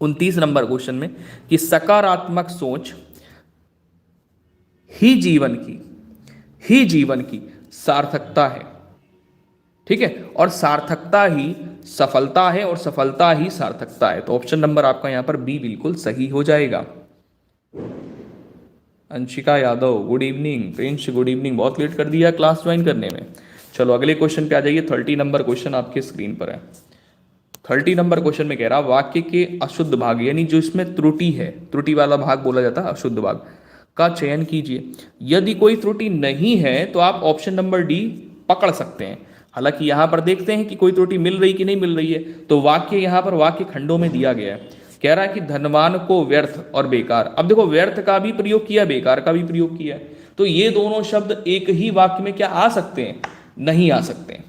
29 नंबर क्वेश्चन में कि सकारात्मक सोच ही जीवन की सार्थकता है। ठीक है, और सार्थकता ही सफलता है और सफलता ही सार्थकता है। तो ऑप्शन नंबर आपका यहां पर बी बिल्कुल सही हो जाएगा। Anshika Yadav good evening, Prince good evening, बहुत लेट कर दिया क्लास ज्वाइन करने में। चलो अगले क्वेश्चन पे आ जाइए। 30 नंबर क्वेश्चन आपके स्क्रीन पर है। 30 नंबर क्वेश्चन में कह रहा वाक्य के अशुद्ध भाग यानी जो इसमें त्रुटि है, त्रुटि वाला भाग बोला जाता है अशुद्ध भाग, का चयन कीजिए। यदि कोई त्रुटि नहीं है तो आप ऑप्शन नंबर डी पकड़ सकते हैं। हालांकि यहां पर देखते हैं कि कोई त्रुटि मिल रही कि नहीं मिल रही है। तो वाक्य यहां पर वाक्य खंडों में दिया गया है। कह रहा है कि धनवान को व्यर्थ और बेकार। अब देखो व्यर्थ का भी प्रयोग किया, बेकार का भी प्रयोग किया, तो ये दोनों शब्द एक ही वाक्य में क्या आ सकते हैं? नहीं आ सकते हैं।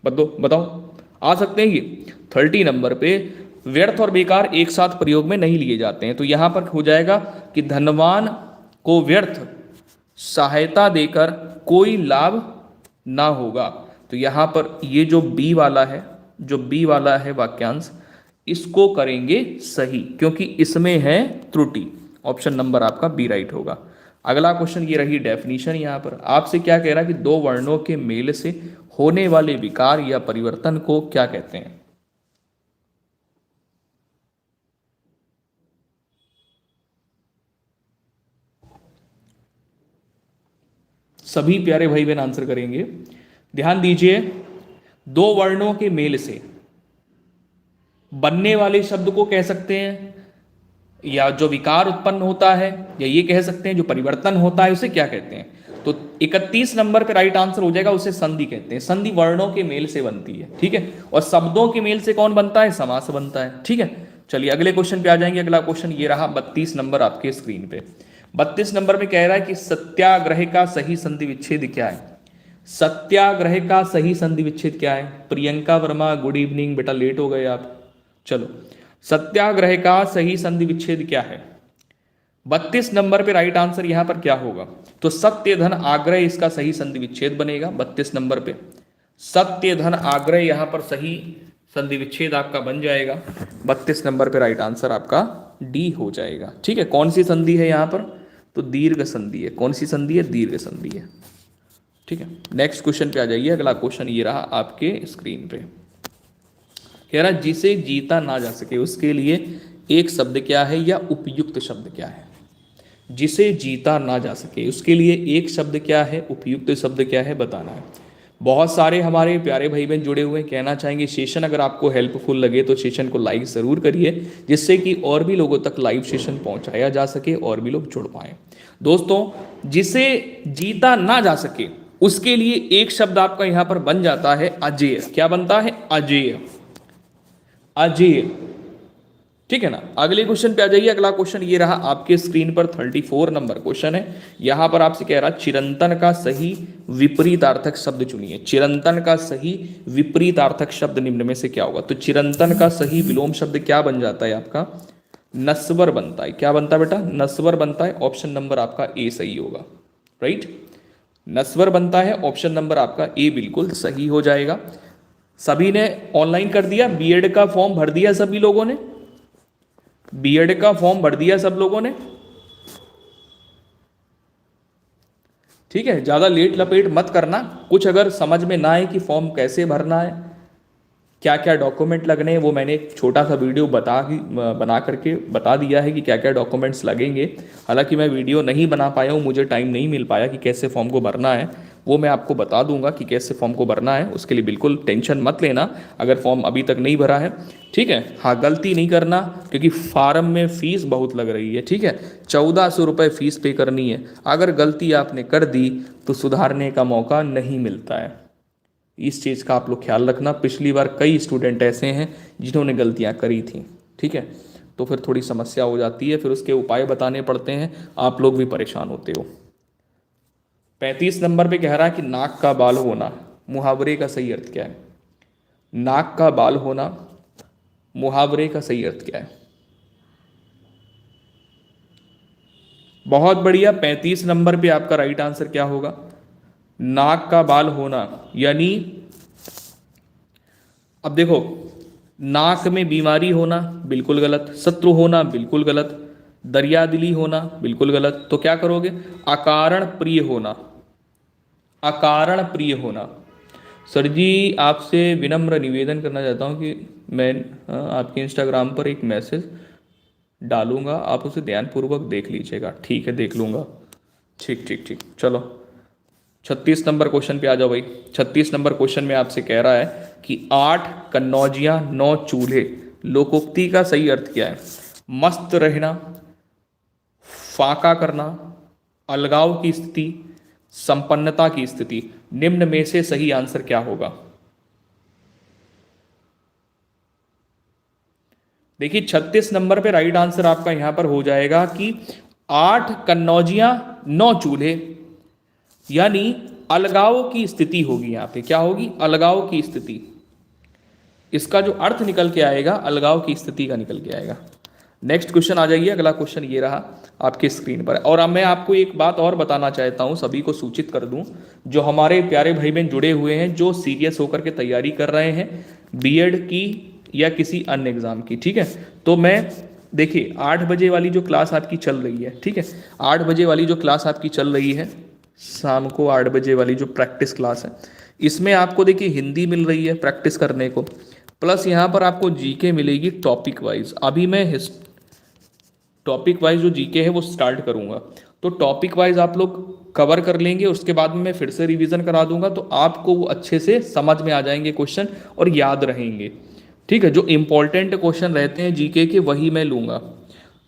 बताओ आ सकते हैं? ये 30 नंबर पे व्यर्थ और बेकार एक साथ प्रयोग में नहीं लिए जाते हैं। तो यहां पर हो जाएगा कि धनवान को व्यर्थ सहायता देकर कोई लाभ ना होगा। तो यहां पर ये जो बी वाला है वाक्यांश, इसको करेंगे सही क्योंकि इसमें है त्रुटि। ऑप्शन नंबर आपका बी राइट होगा। अगला क्वेश्चन ये रही डेफिनेशन। यहां पर आपसे क्या कह रहा है कि दो वर्णों के मेल से होने वाले विकार या परिवर्तन को क्या कहते हैं? सभी प्यारे भाई बहन आंसर करेंगे। ध्यान दीजिए, दो वर्णों के मेल से बनने वाले शब्द को कह सकते हैं, या जो विकार उत्पन्न होता है, या ये कह सकते हैं जो परिवर्तन होता है उसे क्या कहते हैं? तो 31 नंबर पे राइट आंसर हो जाएगा, उसे संधि कहते हैं। संधि वर्णों के मेल से बनती है, ठीक है। और शब्दों के मेल से कौन बनता है? समास बनता है, ठीक है। चलिए अगले क्वेश्चन पे आ जाएंगे। अगला क्वेश्चन ये रहा 32 नंबर आपके स्क्रीन पे। 32 नंबर में कह रहा है कि सत्याग्रह का सही संधि विच्छेद क्या है? सत्याग्रह का सही संधि विच्छेद क्या है? प्रियंका वर्मा गुड इवनिंग, बेटा लेट हो गए आप। चलो सत्याग्रह का सही संधि विच्छेद क्या है? 32 नंबर पे राइट आंसर यहां पर क्या होगा? तो सत्य धन आग्रह इसका सही संधि विच्छेद बनेगा 32 नंबर पे। सत्य धन आग्रह यहां पर सही संधि विच्छेद आपका बन जाएगा। 32 नंबर पे राइट आंसर आपका डी हो जाएगा, ठीक है। कौन सी संधि है यहां पर? तो दीर्घ संधि है। कौन सी संधि है? दीर्घ संधि है, ठीक है। नेक्स्ट क्वेश्चन पे आ जाइए। अगला क्वेश्चन ये रहा आपके स्क्रीन पे। कह रहा जिसे जीता ना जा सके उसके लिए एक शब्द क्या है या उपयुक्त शब्द क्या है? जिसे जीता ना जा सके उसके लिए एक शब्द क्या है, उपयुक्त शब्द क्या है, बताना है। बहुत सारे हमारे प्यारे भाई बहन जुड़े हुए, कहना चाहेंगे सेशन अगर आपको हेल्पफुल लगे तो सेशन को लाइक ज़रूर करिए, जिससे कि और भी लोगों तक लाइव सेशन पहुंचाया जा सके और भी लोग जुड़ पाए। दोस्तों जिसे जीता ना जा सके उसके लिए एक शब्द आपका यहां पर बन जाता है अजेय। क्या बनता है? अजेय, अजेय, ठीक है ना। अगले क्वेश्चन पे आ जाइए। अगला क्वेश्चन ये रहा आपके स्क्रीन पर 34 नंबर क्वेश्चन है। यहां पर आपसे कह रहा चिरंतन का सही विपरीतार्थक शब्द चुनिए। चिरंतन का सही विपरीतार्थक शब्द निम्न में से क्या होगा? तो चिरंतन का सही विलोम शब्द क्या बन जाता है आपका? नस्वर बनता है। क्या बनता है बेटा? नस्वर बनता है। ऑप्शन नंबर आपका ए सही होगा, राइट। नस्वर बनता है, ऑप्शन नंबर आपका ए बिल्कुल सही हो जाएगा। सभी ने ऑनलाइन कर दिया, बीएड का फॉर्म भर दिया सभी लोगों ने? बीएड का फॉर्म भर दिया सब लोगों ने? ठीक है, ज्यादा लेट लपेट मत करना। कुछ अगर समझ में ना आए कि फॉर्म कैसे भरना है, क्या क्या डॉक्यूमेंट लगने हैं, वो मैंने एक छोटा सा वीडियो बना करके बता दिया है कि क्या क्या डॉक्यूमेंट्स लगेंगे। हालांकि मैं वीडियो नहीं बना पाया हूँ, मुझे टाइम नहीं मिल पाया कि कैसे फॉर्म को भरना है, वो मैं आपको बता दूंगा कि कैसे फॉर्म को भरना है, उसके लिए बिल्कुल टेंशन मत लेना अगर फॉर्म अभी तक नहीं भरा है, ठीक है। हाँ, गलती नहीं करना क्योंकि फार्म में फीस बहुत लग रही है, ठीक है। 1400 रुपये फीस पे करनी है। अगर गलती आपने कर दी तो सुधारने का मौका नहीं मिलता है। इस चीज़ का आप लोग ख्याल रखना। पिछली बार कई स्टूडेंट ऐसे हैं जिन्होंने गलतियाँ करी थी, ठीक है। तो फिर थोड़ी समस्या हो जाती है, फिर उसके उपाय बताने पड़ते हैं, आप लोग भी परेशान होते हो। 35 नंबर पे कह रहा है कि नाक का बाल होना, मुहावरे का सही अर्थ क्या है? नाक का बाल होना, मुहावरे का सही अर्थ क्या है? बहुत बढ़िया। 35 नंबर पे आपका राइट आंसर क्या होगा? नाक का बाल होना यानी, अब देखो, नाक में बीमारी होना बिल्कुल गलत, शत्रु होना बिल्कुल गलत, दरियादिली होना बिल्कुल गलत। तो क्या करोगे? अकारण प्रिय होना, अकारण प्रिय होना। सर जी आपसे विनम्र निवेदन करना चाहता हूँ कि मैं आपके इंस्टाग्राम पर एक मैसेज डालूंगा, आप उसे ध्यानपूर्वक देख लीजिएगा। ठीक है, देख लूंगा। ठीक ठीक ठीक, चलो 36 नंबर क्वेश्चन पे आ जाओ भाई। 36 नंबर क्वेश्चन में आपसे कह रहा है कि 8 कन्नौजियां 9 चूल्हे, लोकोक्ति का सही अर्थ क्या है? मस्त रहना, फाका करना, अलगाव की स्थिति, संपन्नता की स्थिति। निम्न में से सही आंसर क्या होगा? देखिए 36 नंबर पे राइट आंसर आपका यहां पर हो जाएगा कि 8 कन्नौजियां 9 चूल्हे, यानी अलगाव की स्थिति होगी। यहां पे क्या होगी? अलगाव की स्थिति। इसका जो अर्थ निकल के आएगा अलगाव की स्थिति का निकल के आएगा। नेक्स्ट क्वेश्चन आ जाइए। अगला क्वेश्चन ये रहा आपके स्क्रीन पर। और अब मैं आपको एक बात और बताना चाहता हूं, सभी को सूचित कर दूं, जो हमारे प्यारे भाई बहन जुड़े हुए हैं, जो सीरियस होकर के तैयारी कर रहे हैं बीएड की या किसी अन्य एग्जाम की, ठीक है। तो मैं देखिए 8 बजे वाली जो क्लास आपकी चल रही है, ठीक है, 8 बजे वाली जो क्लास आपकी चल रही है, शाम को 8 बजे वाली जो प्रैक्टिस क्लास है, इसमें आपको देखिए हिंदी मिल रही है प्रैक्टिस करने को, प्लस यहाँ पर आपको जीके मिलेगी टॉपिक वाइज। अभी मैं टॉपिक वाइज जो जीके है वो स्टार्ट करूंगा, तो टॉपिक वाइज आप लोग कवर कर लेंगे, उसके बाद में मैं फिर से रिवीजन करा दूंगा, तो आपको वो अच्छे से समझ में आ जाएंगे क्वेश्चन और याद रहेंगे, ठीक है। जो इंपॉर्टेंट क्वेश्चन रहते हैं जीके के वही मैं लूँगा,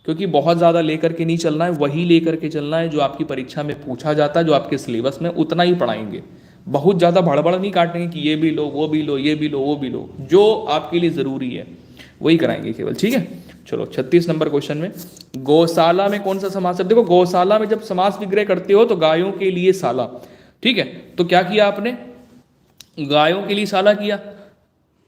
क्योंकि बहुत ज़्यादा लेकर के नहीं चलना है, वही लेकर के चलना है जो आपकी परीक्षा में पूछा जाता है, जो आपके सिलेबस में उतना ही पढ़ाएंगे। बहुत ज़्यादा भड़बड़ नहीं काटेंगे कि ये भी लो, वो भी लो, ये भी लो, वो भी लो, जो आपके लिए ज़रूरी है वही कराएंगे केवल, ठीक है। चलो 36 नंबर क्वेश्चन में, गौशाला में कौन सा समास है? देखो गौशाला में जब समास विग्रह करते हो तो गायों के लिए शाला, ठीक है। तो क्या किया आपने? गायों के लिए शाला किया,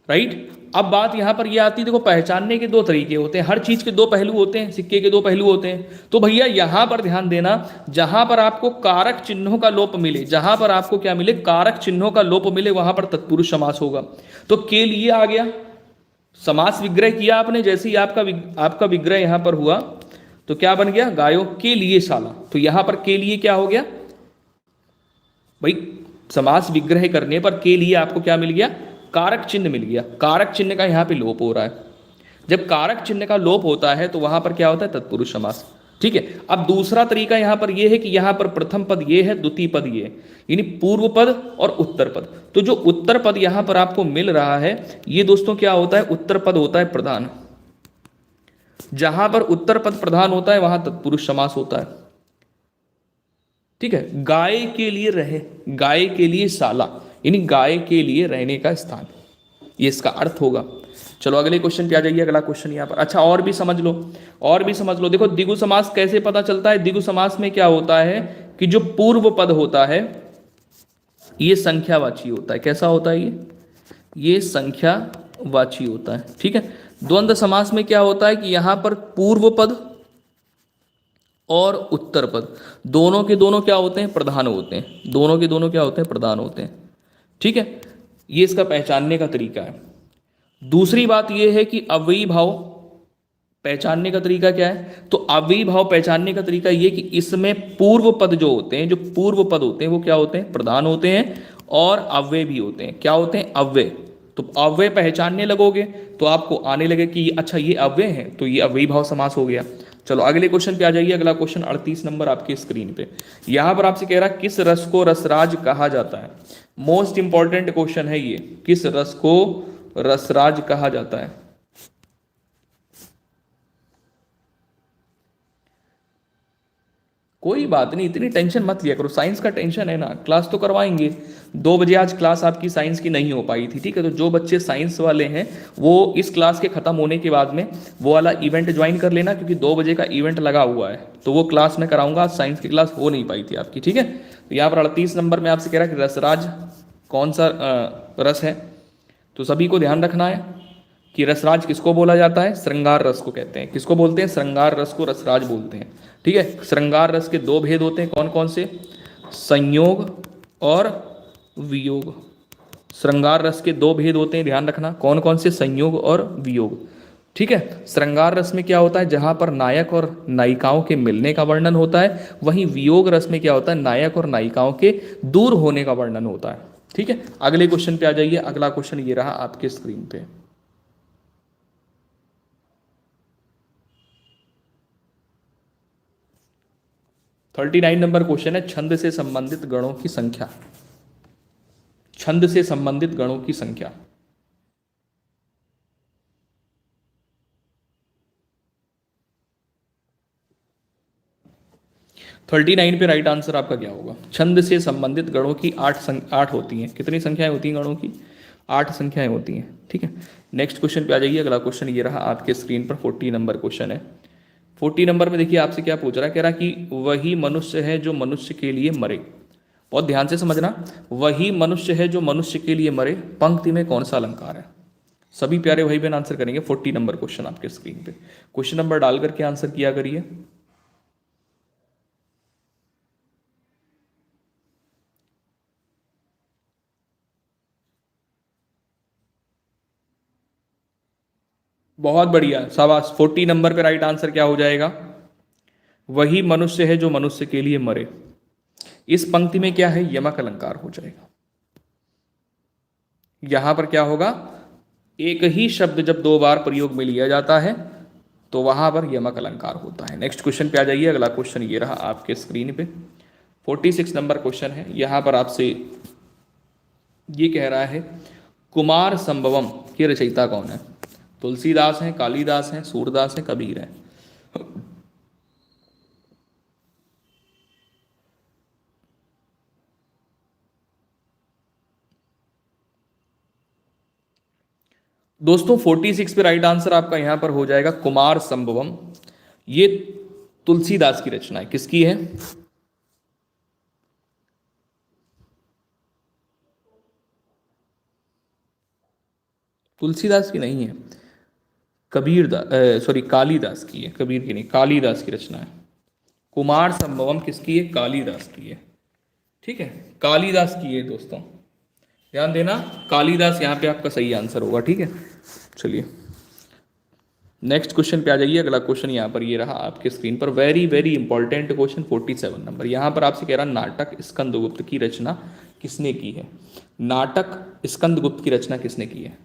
राइट। अब बात यहां पर यह आती है, देखो पहचानने के 2 तरीके होते हैं, हर चीज के 2 पहलू होते हैं, सिक्के के 2 पहलू होते हैं। तो भैया यहां पर ध्यान देना, जहां पर आपको कारक चिन्हों का लोप मिले, जहां पर आपको क्या मिले? कारक चिन्हों का लोप मिले, वहां पर तत्पुरुष समास होगा। तो के लिए आ गया, समास विग्रह किया आपने, जैसे ही आपका विग्रह यहां पर हुआ तो क्या बन गया? गायों के लिए शाला। तो यहां पर के लिए क्या हो गया भाई? समास विग्रह करने पर के लिए आपको क्या मिल गया? कारक चिन्ह मिल गया। कारक चिन्ह का यहाँ पे लोप हो रहा है। जब कारक चिन्ह का लोप होता है तो वहां पर क्या होता है? तत्पुरुष समास, ठीक है। अब दूसरा तरीका यहां पर यह है कि यहां पर प्रथम पद ये है, द्वितीय पद ये है, यानी पूर्व पद और उत्तर पद। तो जो उत्तर पद यहां पर आपको मिल रहा है, ये दोस्तों क्या होता है? उत्तर पद होता है प्रधान। जहां पर उत्तर पद प्रधान होता है वहां तत्पुरुष समास होता है, ठीक है। गाय के लिए रहे, गाय के लिए शाला, यानी गाय के लिए रहने का स्थान, ये इसका अर्थ होगा। चलो अगले क्वेश्चन पे आ जाइए। अगला क्वेश्चन यहाँ पर, अच्छा और भी समझ लो, और भी समझ लो। देखो द्विगु समास कैसे पता चलता है? द्विगु समास में क्या होता है कि जो पूर्व पद होता है ये संख्यावाची होता है। कैसा होता है? ये संख्यावाची होता है, ठीक है। द्वंद्व समास में क्या होता है कि यहां पर पूर्व पद और उत्तर पद दोनों के दोनों क्या होते हैं? प्रधान होते हैं। दोनों के दोनों क्या होते हैं? प्रधान होते हैं, ठीक है। ये इसका पहचानने का तरीका है। दूसरी बात यह है कि अव्ययी भाव पहचानने का तरीका क्या है? तो अव्ययी भाव पहचानने का तरीका यह कि इसमें पूर्व पद जो होते हैं, जो पूर्व पद होते हैं वो क्या होते हैं? प्रधान होते हैं और अव्यय भी होते हैं। क्या होते हैं? अव्यय। तो अव्यय पहचानने लगोगे तो आपको आने लगे कि अच्छा ये अव्यय है, तो ये अव्ययी भाव समास हो गया। चलो अगले क्वेश्चन पे आ जाइए। अगला क्वेश्चन 38 नंबर आपकी स्क्रीन पे। यहां पर आपसे कह रहा है किस रस को रसराज कहा जाता है। मोस्ट इंपॉर्टेंट क्वेश्चन है ये, किस रस को रसराज कहा जाता है। कोई बात नहीं, इतनी टेंशन मत लिया करो, साइंस का टेंशन है ना, क्लास तो करवाएंगे। 2 बजे आज क्लास आपकी साइंस की नहीं हो पाई थी, ठीक है। तो जो बच्चे साइंस वाले हैं वो इस क्लास के खत्म होने के बाद में वो वाला इवेंट ज्वाइन कर लेना, क्योंकि 2 बजे का इवेंट लगा हुआ है, तो वो क्लास मैं कराऊंगा। आज साइंस की क्लास हो नहीं पाई थी आपकी, ठीक है। तो यहाँ पर 38 नंबर में आपसे कह रहा है कि रसराज कौन सा रस है। तो सभी को ध्यान रखना है कि रसराज किसको बोला जाता है, श्रृंगार रस को कहते हैं। किसको बोलते हैं, श्रृंगार रस को रसराज बोलते हैं, ठीक है। श्रृंगार रस के 2 भेद होते हैं, कौन कौन से, संयोग और वियोग। श्रृंगार रस के 2 भेद होते हैं, ध्यान रखना, कौन कौन से, संयोग और वियोग, ठीक है। श्रृंगार रस में क्या होता है, जहां पर नायक और नायिकाओं के मिलने का वर्णन होता है, वहीं वियोग रस में क्या होता है, नायक और नायिकाओं के दूर होने का वर्णन होता है, ठीक है। अगले क्वेश्चन पे आ जाइए। अगला क्वेश्चन ये रहा आपके स्क्रीन पे। थर्टी 39 नंबर क्वेश्चन है, छंद से संबंधित गणों की संख्या। छंद से संबंधित गणों की संख्या। थर्टी 39 पे राइट आंसर आपका क्या होगा। छंद से संबंधित गणों की 8 होती हैं। कितनी संख्याएं होती हैं गणों की, 8 संख्याएं होती हैं, ठीक है। नेक्स्ट क्वेश्चन पे आ जाइए। अगला क्वेश्चन ये रहा आपके स्क्रीन पर, 40 नंबर क्वेश्चन है। 40 नंबर में देखिए आपसे क्या पूछ रहा है, कह रहा कि वही मनुष्य है जो मनुष्य के लिए मरे। बहुत ध्यान से समझना, वही मनुष्य है जो मनुष्य के लिए मरे, पंक्ति में कौन सा अलंकार है। सभी प्यारे भाई बहन आंसर करेंगे। 40 नंबर क्वेश्चन आपके स्क्रीन पे, क्वेश्चन नंबर डाल करके आंसर किया करिए। बहुत बढ़िया, शाबाश। 40 नंबर पे राइट आंसर क्या हो जाएगा, वही मनुष्य है जो मनुष्य के लिए मरे। इस पंक्ति में क्या है, यमक अलंकार हो जाएगा। यहां पर क्या होगा, एक ही शब्द जब 2 बार प्रयोग में लिया जाता है तो वहां पर यमक अलंकार होता है। नेक्स्ट क्वेश्चन पे आ जाइए। अगला क्वेश्चन ये रहा आपके स्क्रीन पे, 46 नंबर क्वेश्चन है। यहां पर आपसे ये कह रहा है कुमार संभवम के रचयिता कौन है। तुलसीदास हैं, कालिदास हैं, सूरदास हैं, कबीर हैं। दोस्तों 46 पे राइट आंसर आपका यहां पर हो जाएगा कुमार संभवम। ये तुलसीदास की रचना है। किसकी है, तुलसीदास की नहीं है, सॉरी कालिदास की है, कबीर की नहीं, कालिदास की रचना है। कुमार संभवम किसकी है, कालिदास की है, ठीक है। कालिदास की है दोस्तों, ध्यान देना, कालिदास यहाँ पे आपका सही आंसर होगा, ठीक है। चलिए नेक्स्ट क्वेश्चन पे आ जाइए। अगला क्वेश्चन यहाँ पर ये रहा आपके स्क्रीन पर, very very important question 47 number. यहाँ पर आपसे कह रहा नाटक स्कंदगुप्त की रचना किसने की है। नाटक स्कंदगुप्त की रचना किसने की है,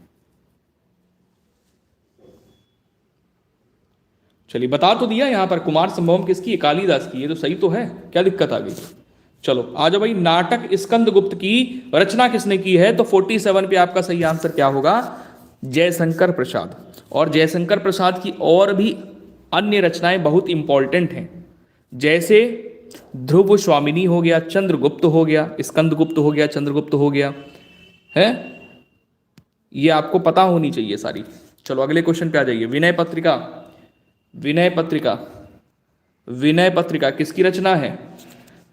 चलिए बता तो दिया। यहाँ पर कुमार संभवम किसकी है, कालिदास की है, तो सही तो है, क्या दिक्कत आ गई। चलो आ जाओ भाई, नाटक स्कंदगुप्त की रचना किसने की है, तो 47 पे आपका सही आंसर क्या होगा, जयशंकर प्रसाद। और जयशंकर प्रसाद की और भी अन्य रचनाएं बहुत इंपॉर्टेंट हैं, जैसे ध्रुव स्वामिनी हो गया, चंद्रगुप्त हो गया, स्कंदगुप्त हो गया, चंद्रगुप्त हो गया है, ये आपको पता होनी चाहिए सारी। चलो अगले क्वेश्चन पे आ जाइए। विनय पत्रिका, विनय पत्रिका, विनय पत्रिका किसकी रचना है,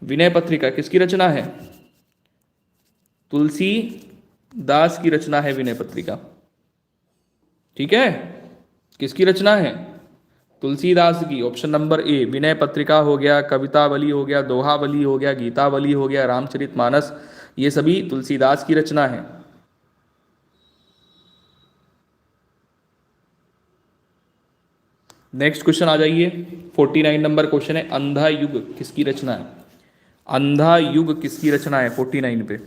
विनय पत्रिका किसकी रचना है, तुलसीदास की रचना है विनय पत्रिका, ठीक है। किसकी रचना है, तुलसीदास की। ऑप्शन नंबर ए विनय पत्रिका हो गया, कवितावली हो गया, दोहावली हो गया, गीतावली हो गया, रामचरितमानस, ये सभी तुलसीदास की रचना है। नेक्स्ट क्वेश्चन आ जाइए। 49 नंबर क्वेश्चन है, अंधा युग किसकी रचना है। अंधा युग किसकी रचना है, 49 पे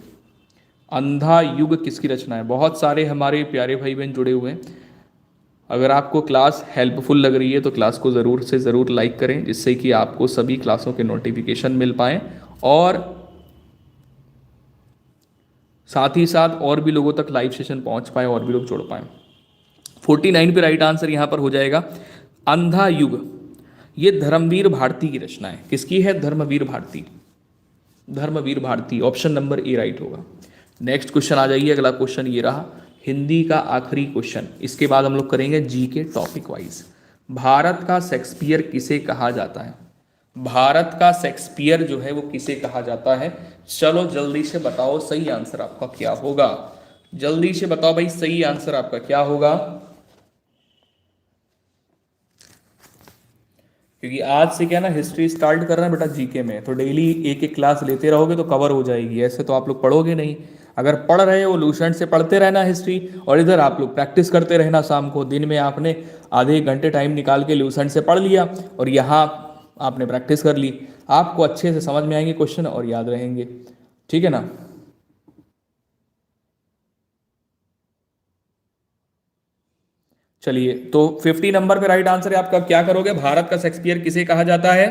अंधा युग किसकी रचना है। बहुत सारे हमारे प्यारे भाई बहन जुड़े हुए हैं, अगर आपको क्लास हेल्पफुल लग रही है तो क्लास को ज़रूर से ज़रूर लाइक करें, जिससे कि आपको सभी क्लासों के नोटिफिकेशन मिल पाएँ और साथ ही साथ और भी लोगों तक लाइव सेशन पहुंच पाए और भी लोग जुड़ पाए। 49 पे राइट आंसर यहाँ पर हो जाएगा अंधा युग। ये धर्मवीर भारती की रचना है। किसकी है? Dharmveer Bharati. Dharmveer Bharati, option number A right होगा। नेक्स्ट क्वेश्चन आ जाइए। अगला क्वेश्चन ये रहा, हिंदी का आखिरी क्वेश्चन। इसके बाद हम लोग करेंगे जी के टॉपिक वाइज। भारत का शेक्सपियर किसे कहा जाता है? भारत का शेक्सपियर जो है वो किसे कहा जाता है? चलो जल्दी से बताओ सही आंसर आपका क्या होगा। जल्दी से बताओ भाई सही आंसर आपका क्या होगा, क्योंकि आज से क्या ना हिस्ट्री स्टार्ट कर रहे हैं बेटा जीके में, तो डेली एक एक क्लास लेते रहोगे तो कवर हो जाएगी। ऐसे तो आप लोग पढ़ोगे नहीं। अगर पढ़ रहे हो लूसेंट से पढ़ते रहना हिस्ट्री, और इधर आप लोग प्रैक्टिस करते रहना। शाम को दिन में आपने आधे घंटे टाइम निकाल के लूसेंट से पढ़ लिया और यहाँ आपने प्रैक्टिस कर ली। आपको अच्छे से समझ में आएंगे क्वेश्चन और याद रहेंगे। ठीक है ना? चलिए, तो 50 नंबर पे राइट आंसर है आपका। क्या करोगे? भारत का शेक्सपियर किसे कहा जाता है?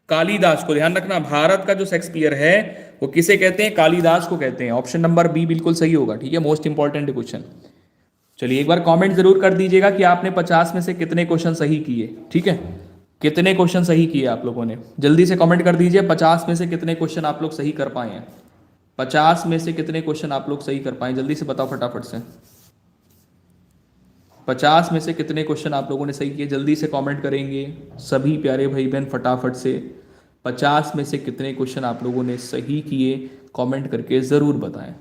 कालिदास को। ध्यान रखना, भारत का जो शेक्सपियर है वो किसे कहते हैं? कालिदास को कहते हैं। ऑप्शन नंबर बी बिल्कुल सही होगा। ठीक है, मोस्ट इंपॉर्टेंट क्वेश्चन। चलिए एक बार कमेंट जरूर कर दीजिएगा कि आपने 50 में से कितने क्वेश्चन सही किए। ठीक है, कितने क्वेश्चन सही किए आप लोगों ने? जल्दी से कमेंट कर दीजिए 50 में से कितने क्वेश्चन आप लोग सही कर पाए हैं। 50 में से कितने क्वेश्चन आप लोग सही कर पाए? जल्दी से बताओ फटाफट से। 50 में से कितने क्वेश्चन आप लोगों ने सही किए? जल्दी से कमेंट करेंगे सभी प्यारे भाई बहन फटाफट से। 50 में से कितने क्वेश्चन आप लोगों ने सही किए? कमेंट करके ज़रूर बताएं।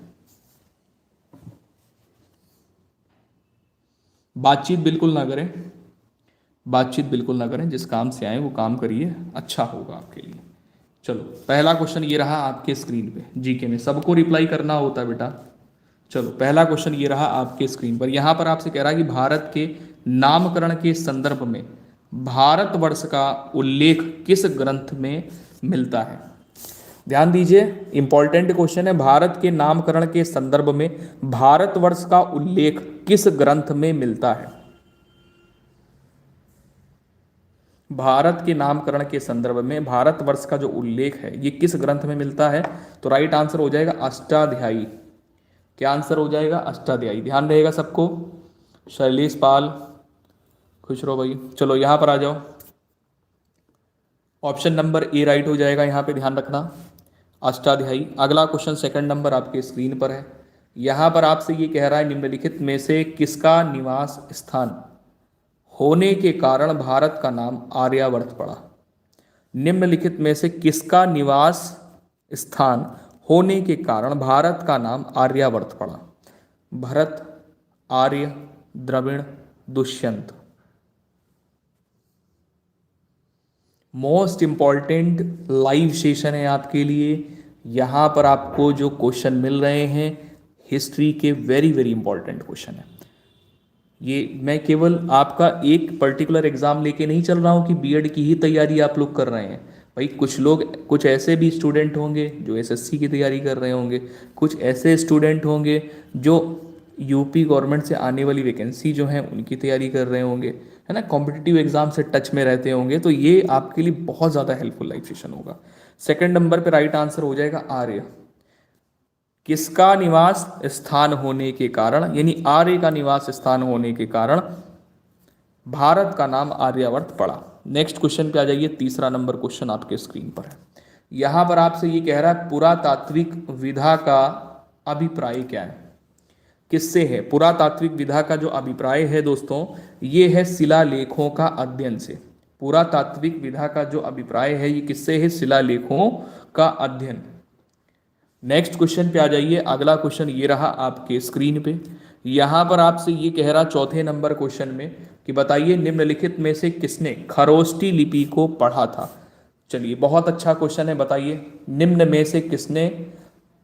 बातचीत बिल्कुल ना करें, बातचीत बिल्कुल ना करें। जिस काम से आए वो काम करिए, अच्छा होगा आपके लिए। चलो पहला क्वेश्चन ये रहा आपके स्क्रीन पे। जीके में सबको रिप्लाई करना होता है बेटा। चलो पहला क्वेश्चन ये रहा आपके स्क्रीन पर। यहां पर आपसे कह रहा है कि भारत के नामकरण के संदर्भ में भारतवर्ष का उल्लेख किस ग्रंथ में मिलता है? ध्यान दीजिए, इंपॉर्टेंट क्वेश्चन है। भारत के नामकरण के संदर्भ में भारतवर्ष का उल्लेख किस ग्रंथ में मिलता है? भारत के नामकरण के संदर्भ में भारतवर्ष का जो उल्लेख है ये किस ग्रंथ में मिलता है? तो राइट आंसर हो जाएगा अष्टाध्यायी। क्या आंसर हो जाएगा? अष्टाध्यायी। ध्यान रहेगा सबको। शैलेश पाल, खुश रहो भाई। चलो यहां पर आ जाओ। ऑप्शन नंबर ए राइट हो जाएगा यहाँ पे, ध्यान रखना, अष्टाध्यायी। अगला क्वेश्चन सेकंड नंबर आपके स्क्रीन पर है। यहाँ पर आपसे ये कह रहा है निम्नलिखित में से किसका निवास स्थान होने के कारण भारत का नाम आर्यावर्त पड़ा? निम्नलिखित में से किसका निवास स्थान होने के कारण भारत का नाम आर्यावर्त पड़ा? Bharat, Arya, Dravid, Dushyant. Most important live session है आपके लिए। यहाँ पर आपको जो क्वेश्चन मिल रहे हैं हिस्ट्री के वेरी वेरी इंपॉर्टेंट क्वेश्चन है। ये मैं केवल आपका एक पर्टिकुलर एग्जाम लेके नहीं चल रहा हूँ कि बीएड की ही तैयारी आप लोग कर रहे हैं। भाई कुछ लोग, कुछ ऐसे भी स्टूडेंट होंगे जो एसएससी की तैयारी कर रहे होंगे, कुछ ऐसे स्टूडेंट होंगे जो यूपी गवर्नमेंट से आने वाली वैकेंसी जो है उनकी तैयारी कर रहे होंगे, है ना, कॉम्पिटिटिव एग्जाम से टच में रहते होंगे। तो ये आपके लिए बहुत ज़्यादा हेल्पफुल लाइव सेशन होगा। सेकंड नंबर पे राइट आंसर हो जाएगा आर्य। किसका निवास स्थान होने के कारण, यानी आर्य का निवास स्थान होने के कारण भारत का नाम आर्यावर्त पड़ा। नेक्स्ट क्वेश्चन पे आ जाइए। तीसरा नंबर क्वेश्चन आपके स्क्रीन पर है। यहां पर आपसे ये कह रहा है पुरातात्विक विधा का अभिप्राय क्या है? किससे है? पुरातात्विक विधा का जो अभिप्राय है दोस्तों ये है शिलालेखों का अध्ययन से। पुरातात्विक विधा का जो अभिप्राय है ये किससे है? शिलालेखों का अध्ययन। नेक्स्ट क्वेश्चन पे आ जाइए। अगला क्वेश्चन ये रहा आपके स्क्रीन पे। यहां पर आपसे ये कह रहा चौथे नंबर क्वेश्चन में कि बताइए निम्नलिखित में से किसने खरोष्टी लिपि को पढ़ा था? चलिए बहुत अच्छा क्वेश्चन है। बताइए निम्न में से किसने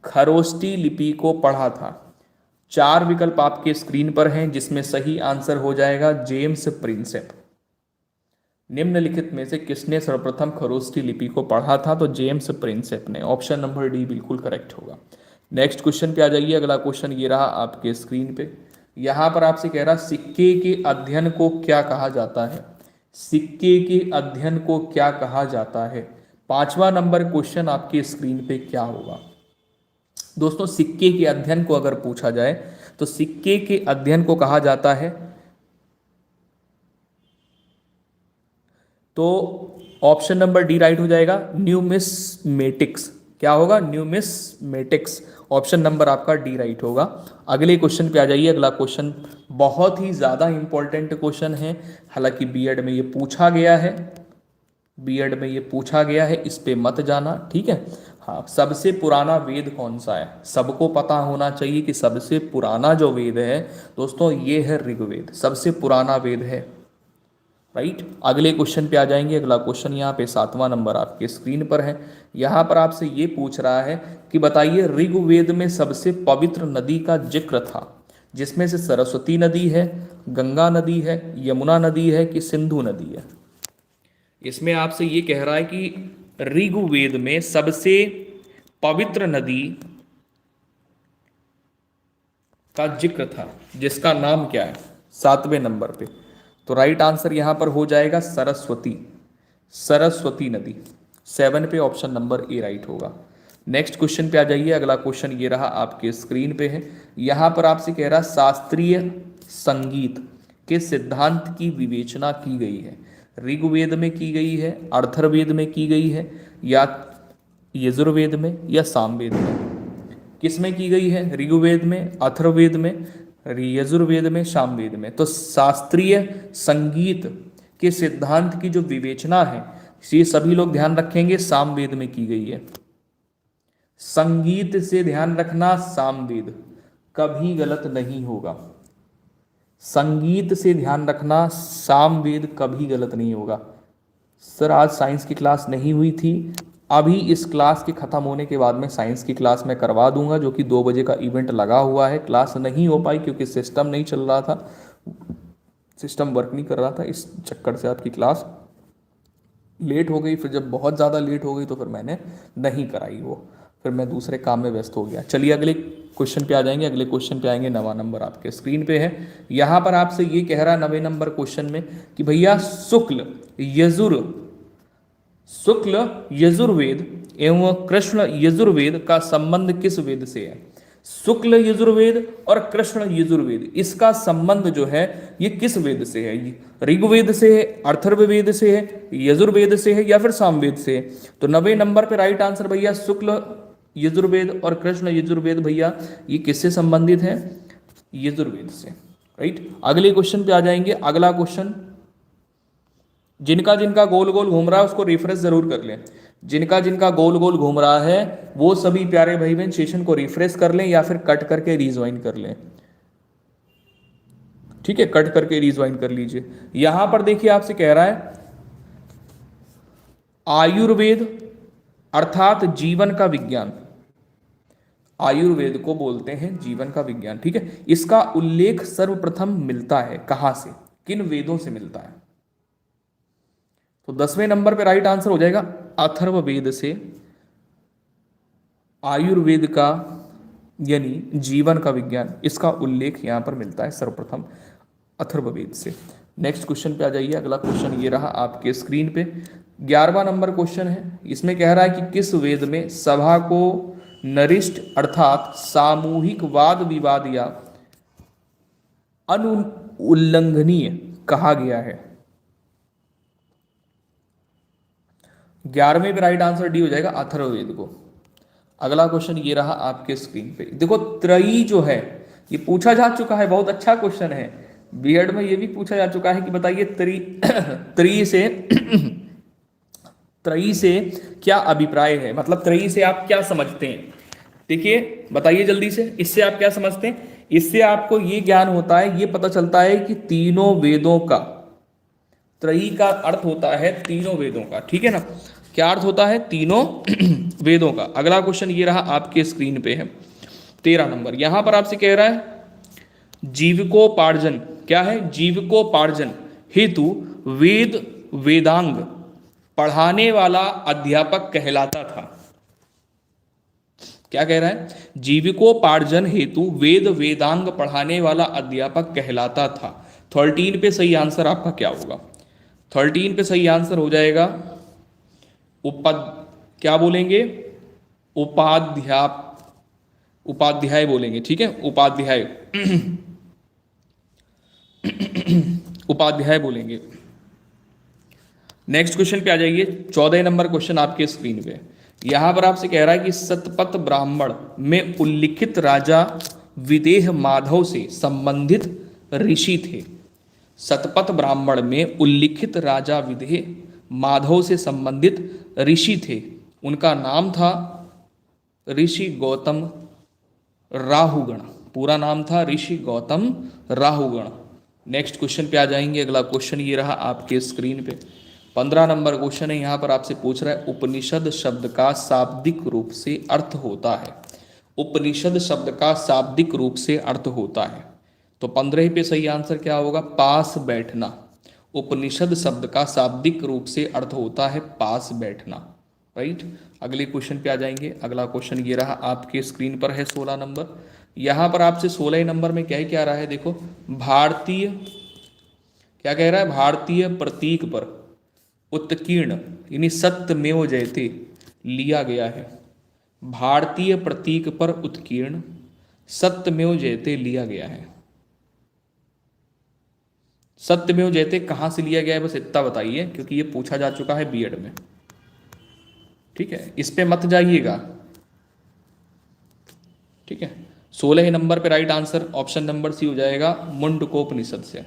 खरोष्टी लिपि को पढ़ा था? 4 विकल्प आपके स्क्रीन पर हैं जिसमें सही आंसर हो जाएगा जेम्स प्रिंसेप। निम्नलिखित में से किसने सर्वप्रथम खरोष्टी लिपि को पढ़ा था? तो जेम्स प्रिंसेप ने। ऑप्शन नंबर डी बिल्कुल करेक्ट होगा। नेक्स्ट क्वेश्चन पे आ जाइए। अगला क्वेश्चन ये रहा आपके स्क्रीन पे। यहां पर आपसे कह रहा सिक्के के अध्ययन को क्या कहा जाता है, सिक्के के अध्ययन को क्या कहा जाता है। 5वां नंबर क्वेश्चन आपकी स्क्रीन पे क्या होगा दोस्तों, सिक्के के अध्ययन को अगर पूछा जाए तो सिक्के के अध्ययन को कहा जाता है, तो ऑप्शन नंबर डी राइट हो जाएगा, न्यूमिस्मेटिक्स। क्या होगा, न्यूमिस्मेटिक्स। ऑप्शन नंबर आपका डी राइट होगा। अगले क्वेश्चन पे आ जाइए। अगला क्वेश्चन बहुत ही ज़्यादा इंपॉर्टेंट क्वेश्चन है, हालांकि बीएड में ये पूछा गया है, बीएड में ये पूछा गया है, इस पे मत जाना, ठीक है। हाँ, सबसे पुराना वेद कौन सा है, सबको पता होना चाहिए कि सबसे पुराना जो वेद है दोस्तों ये है ऋग्वेद, सबसे पुराना वेद है, राइट। अगले क्वेश्चन पे आ जाएंगे। अगला क्वेश्चन यहाँ पे 7वां नंबर आपके स्क्रीन पर है। यहाँ पर आपसे ये पूछ रहा है कि बताइए ऋग्वेद में सबसे पवित्र नदी का जिक्र था, जिसमें से सरस्वती नदी है, गंगा नदी है, यमुना नदी है कि सिंधु नदी है। इसमें आपसे ये कह रहा है कि ऋग्वेद में सबसे पवित्र नदी का जिक्र था, जिसका नाम क्या है 7वें नंबर पे। तो राइट आंसर यहां पर हो जाएगा सरस्वती, सरस्वती नदी। 7 पे ऑप्शन नंबर ए राइट होगा। नेक्स्ट क्वेश्चन पे आ जाइए। अगला क्वेश्चन ये रहा आपके स्क्रीन पे है। यहां पर आपसे कह रहा शास्त्रीय संगीत के सिद्धांत की विवेचना की गई है, ऋग्वेद में की गई है, अथर्ववेद में की गई है, या यजुर्वेद में, या सामवेद में। किस में की गई है, ऋग्वेद में, अथर्ववेद में, यजुर्वेद में, सामवेद में। तो शास्त्रीय संगीत के सिद्धांत की जो विवेचना है ये सभी लोग ध्यान रखेंगे सामवेद में की गई है। संगीत से ध्यान रखना, सामवेद कभी गलत नहीं होगा, संगीत से ध्यान रखना, सामवेद कभी गलत नहीं होगा। सर आज साइंस की क्लास नहीं हुई थी, अभी इस क्लास के ख़त्म होने के बाद में साइंस की क्लास मैं करवा दूंगा, जो कि 2 बजे का इवेंट लगा हुआ है। क्लास नहीं हो पाई क्योंकि सिस्टम नहीं चल रहा था, सिस्टम वर्क नहीं कर रहा था, इस चक्कर से आपकी क्लास लेट हो गई। फिर जब बहुत ज़्यादा लेट हो गई तो फिर मैंने नहीं कराई वो, फिर मैं दूसरे काम में व्यस्त हो गया। चलिए अगले क्वेश्चन पे आ जाएंगे। अगले क्वेश्चन पे आएंगे, 9वां नंबर आपके स्क्रीन पे है। यहाँ पर आपसे ये कह रहा है 9वें नंबर क्वेश्चन में कि भैया शुक्ल यजुर्वेद एवं कृष्ण यजुर्वेद का संबंध किस वेद से है। शुक्ल यजुर्वेद और कृष्ण यजुर्वेद, इसका संबंध जो है ये किस वेद से है, ऋग्वेद से है, अथर्ववेद से है, यजुर्वेद से है, या फिर सामवेद से है। तो 90 नंबर पे राइट आंसर भैया शुक्ल यजुर्वेद और कृष्ण यजुर्वेद, भैया ये किससे संबंधित है, यजुर्वेद से, राइट। अगले क्वेश्चन पे आ जाएंगे। अगला क्वेश्चन, जिनका जिनका गोल गोल घूम रहा है उसको रिफ्रेश जरूर कर लें, जिनका जिनका गोल गोल घूम रहा है वो सभी प्यारे भाई बहन सेशन को रिफ्रेश कर लें या फिर कट करके रिज्वाइन कर लें, ठीक है, कट करके रिज्वाइन कर लीजिए। यहां पर देखिए आपसे कह रहा है आयुर्वेद अर्थात जीवन का विज्ञान, आयुर्वेद को बोलते हैं जीवन का विज्ञान, ठीक है। इसका उल्लेख सर्वप्रथम मिलता है कहां से, किन वेदों से मिलता है। तो 10वें नंबर पे राइट आंसर हो जाएगा अथर्ववेद से, आयुर्वेद का यानी जीवन का विज्ञान, इसका उल्लेख यहां पर मिलता है सर्वप्रथम अथर्ववेद से। नेक्स्ट क्वेश्चन पे आ जाइए। अगला क्वेश्चन ये रहा आपके स्क्रीन पे, 11वां नंबर क्वेश्चन है। इसमें कह रहा है कि किस वेद में सभा को नरिष्ट अर्थात सामूहिक वाद विवाद या अनुल्लंघनीय कहा गया है। 11वें पे राइट आंसर डी हो जाएगा, अथर्ववेद को। अगला क्वेश्चन ये रहा आपके स्क्रीन पे। देखो त्रयी जो है ये पूछा जा चुका है, बहुत अच्छा क्वेश्चन है, बीएड में ये भी पूछा जा चुका है कि बताइए त्रयी से क्या अभिप्राय है, मतलब त्रयी से आप क्या समझते हैं। देखिए बताइए जल्दी से, इससे आप क्या समझते हैं। इससे आपको ये ज्ञान होता है, ये पता चलता है कि तीनों वेदों का, त्रयी का अर्थ होता है तीनों वेदों का, ठीक है ना। क्या अर्थ होता है, तीनों वेदों का। अगला क्वेश्चन ये रहा आपके स्क्रीन पे है, 13 नंबर। यहां पर आपसे कह रहा है जीविकोपार्जन, क्या है, जीविकोपार्जन हेतु वेद वेदांग पढ़ाने वाला अध्यापक कहलाता था। क्या कह रहा है? जीविकोपार्जन हेतु वेद वेदांग पढ़ाने वाला अध्यापक कहलाता था। 13 पे सही आंसर आपका क्या होगा? 13 पे सही आंसर हो जाएगा उपद क्या बोलेंगे? उपाध्याप उपाध्याय बोलेंगे, ठीक है, उपाध्याय उपाध्याय बोलेंगे। नेक्स्ट क्वेश्चन पे आ जाइए। 14 नंबर क्वेश्चन आपके स्क्रीन पे। यहां पर आपसे कह रहा है कि सतपथ ब्राह्मण में उल्लिखित राजा विदेह माधव से संबंधित ऋषि थे। सतपथ ब्राह्मण में उल्लिखित राजा विदेह माधव से संबंधित ऋषि थे। उनका नाम था ऋषि गौतम राहुगण। पूरा नाम था ऋषि गौतम राहुगण। नेक्स्ट क्वेश्चन पे आ जाएंगे। अगला क्वेश्चन ये रहा आपके स्क्रीन पे। 15 नंबर क्वेश्चन है। यहाँ पर आपसे पूछ रहा है उपनिषद शब्द का शाब्दिक रूप से अर्थ होता है। उपनिषद शब्द का शाब्दिक रूप से अर्थ होता है। तो 15 पे सही आंसर क्या होगा? पास बैठना। उपनिषद शब्द का शाब्दिक रूप से अर्थ होता है पास बैठना, राइट। अगले क्वेश्चन पे आ जाएंगे। अगला क्वेश्चन ये रहा आपके स्क्रीन पर है 16 नंबर। यहाँ पर आपसे 16 नंबर में क्या रहा है देखो। भारतीय क्या कह रहा है? भारतीय प्रतीक पर उत्कीर्ण यानी सत्यमेव जयते लिया गया है। भारतीय प्रतीक पर उत्कीर्ण सत्यमेव जयते लिया गया है। सत्यमेव जयते कहाँ से लिया गया है बस इतना बताइए, क्योंकि ये पूछा जा चुका है बीएड में, ठीक है, इस पे मत जाइएगा, ठीक है। 16 नंबर पे right answer option number C हो जाएगा, मुंडकोपनिषद से।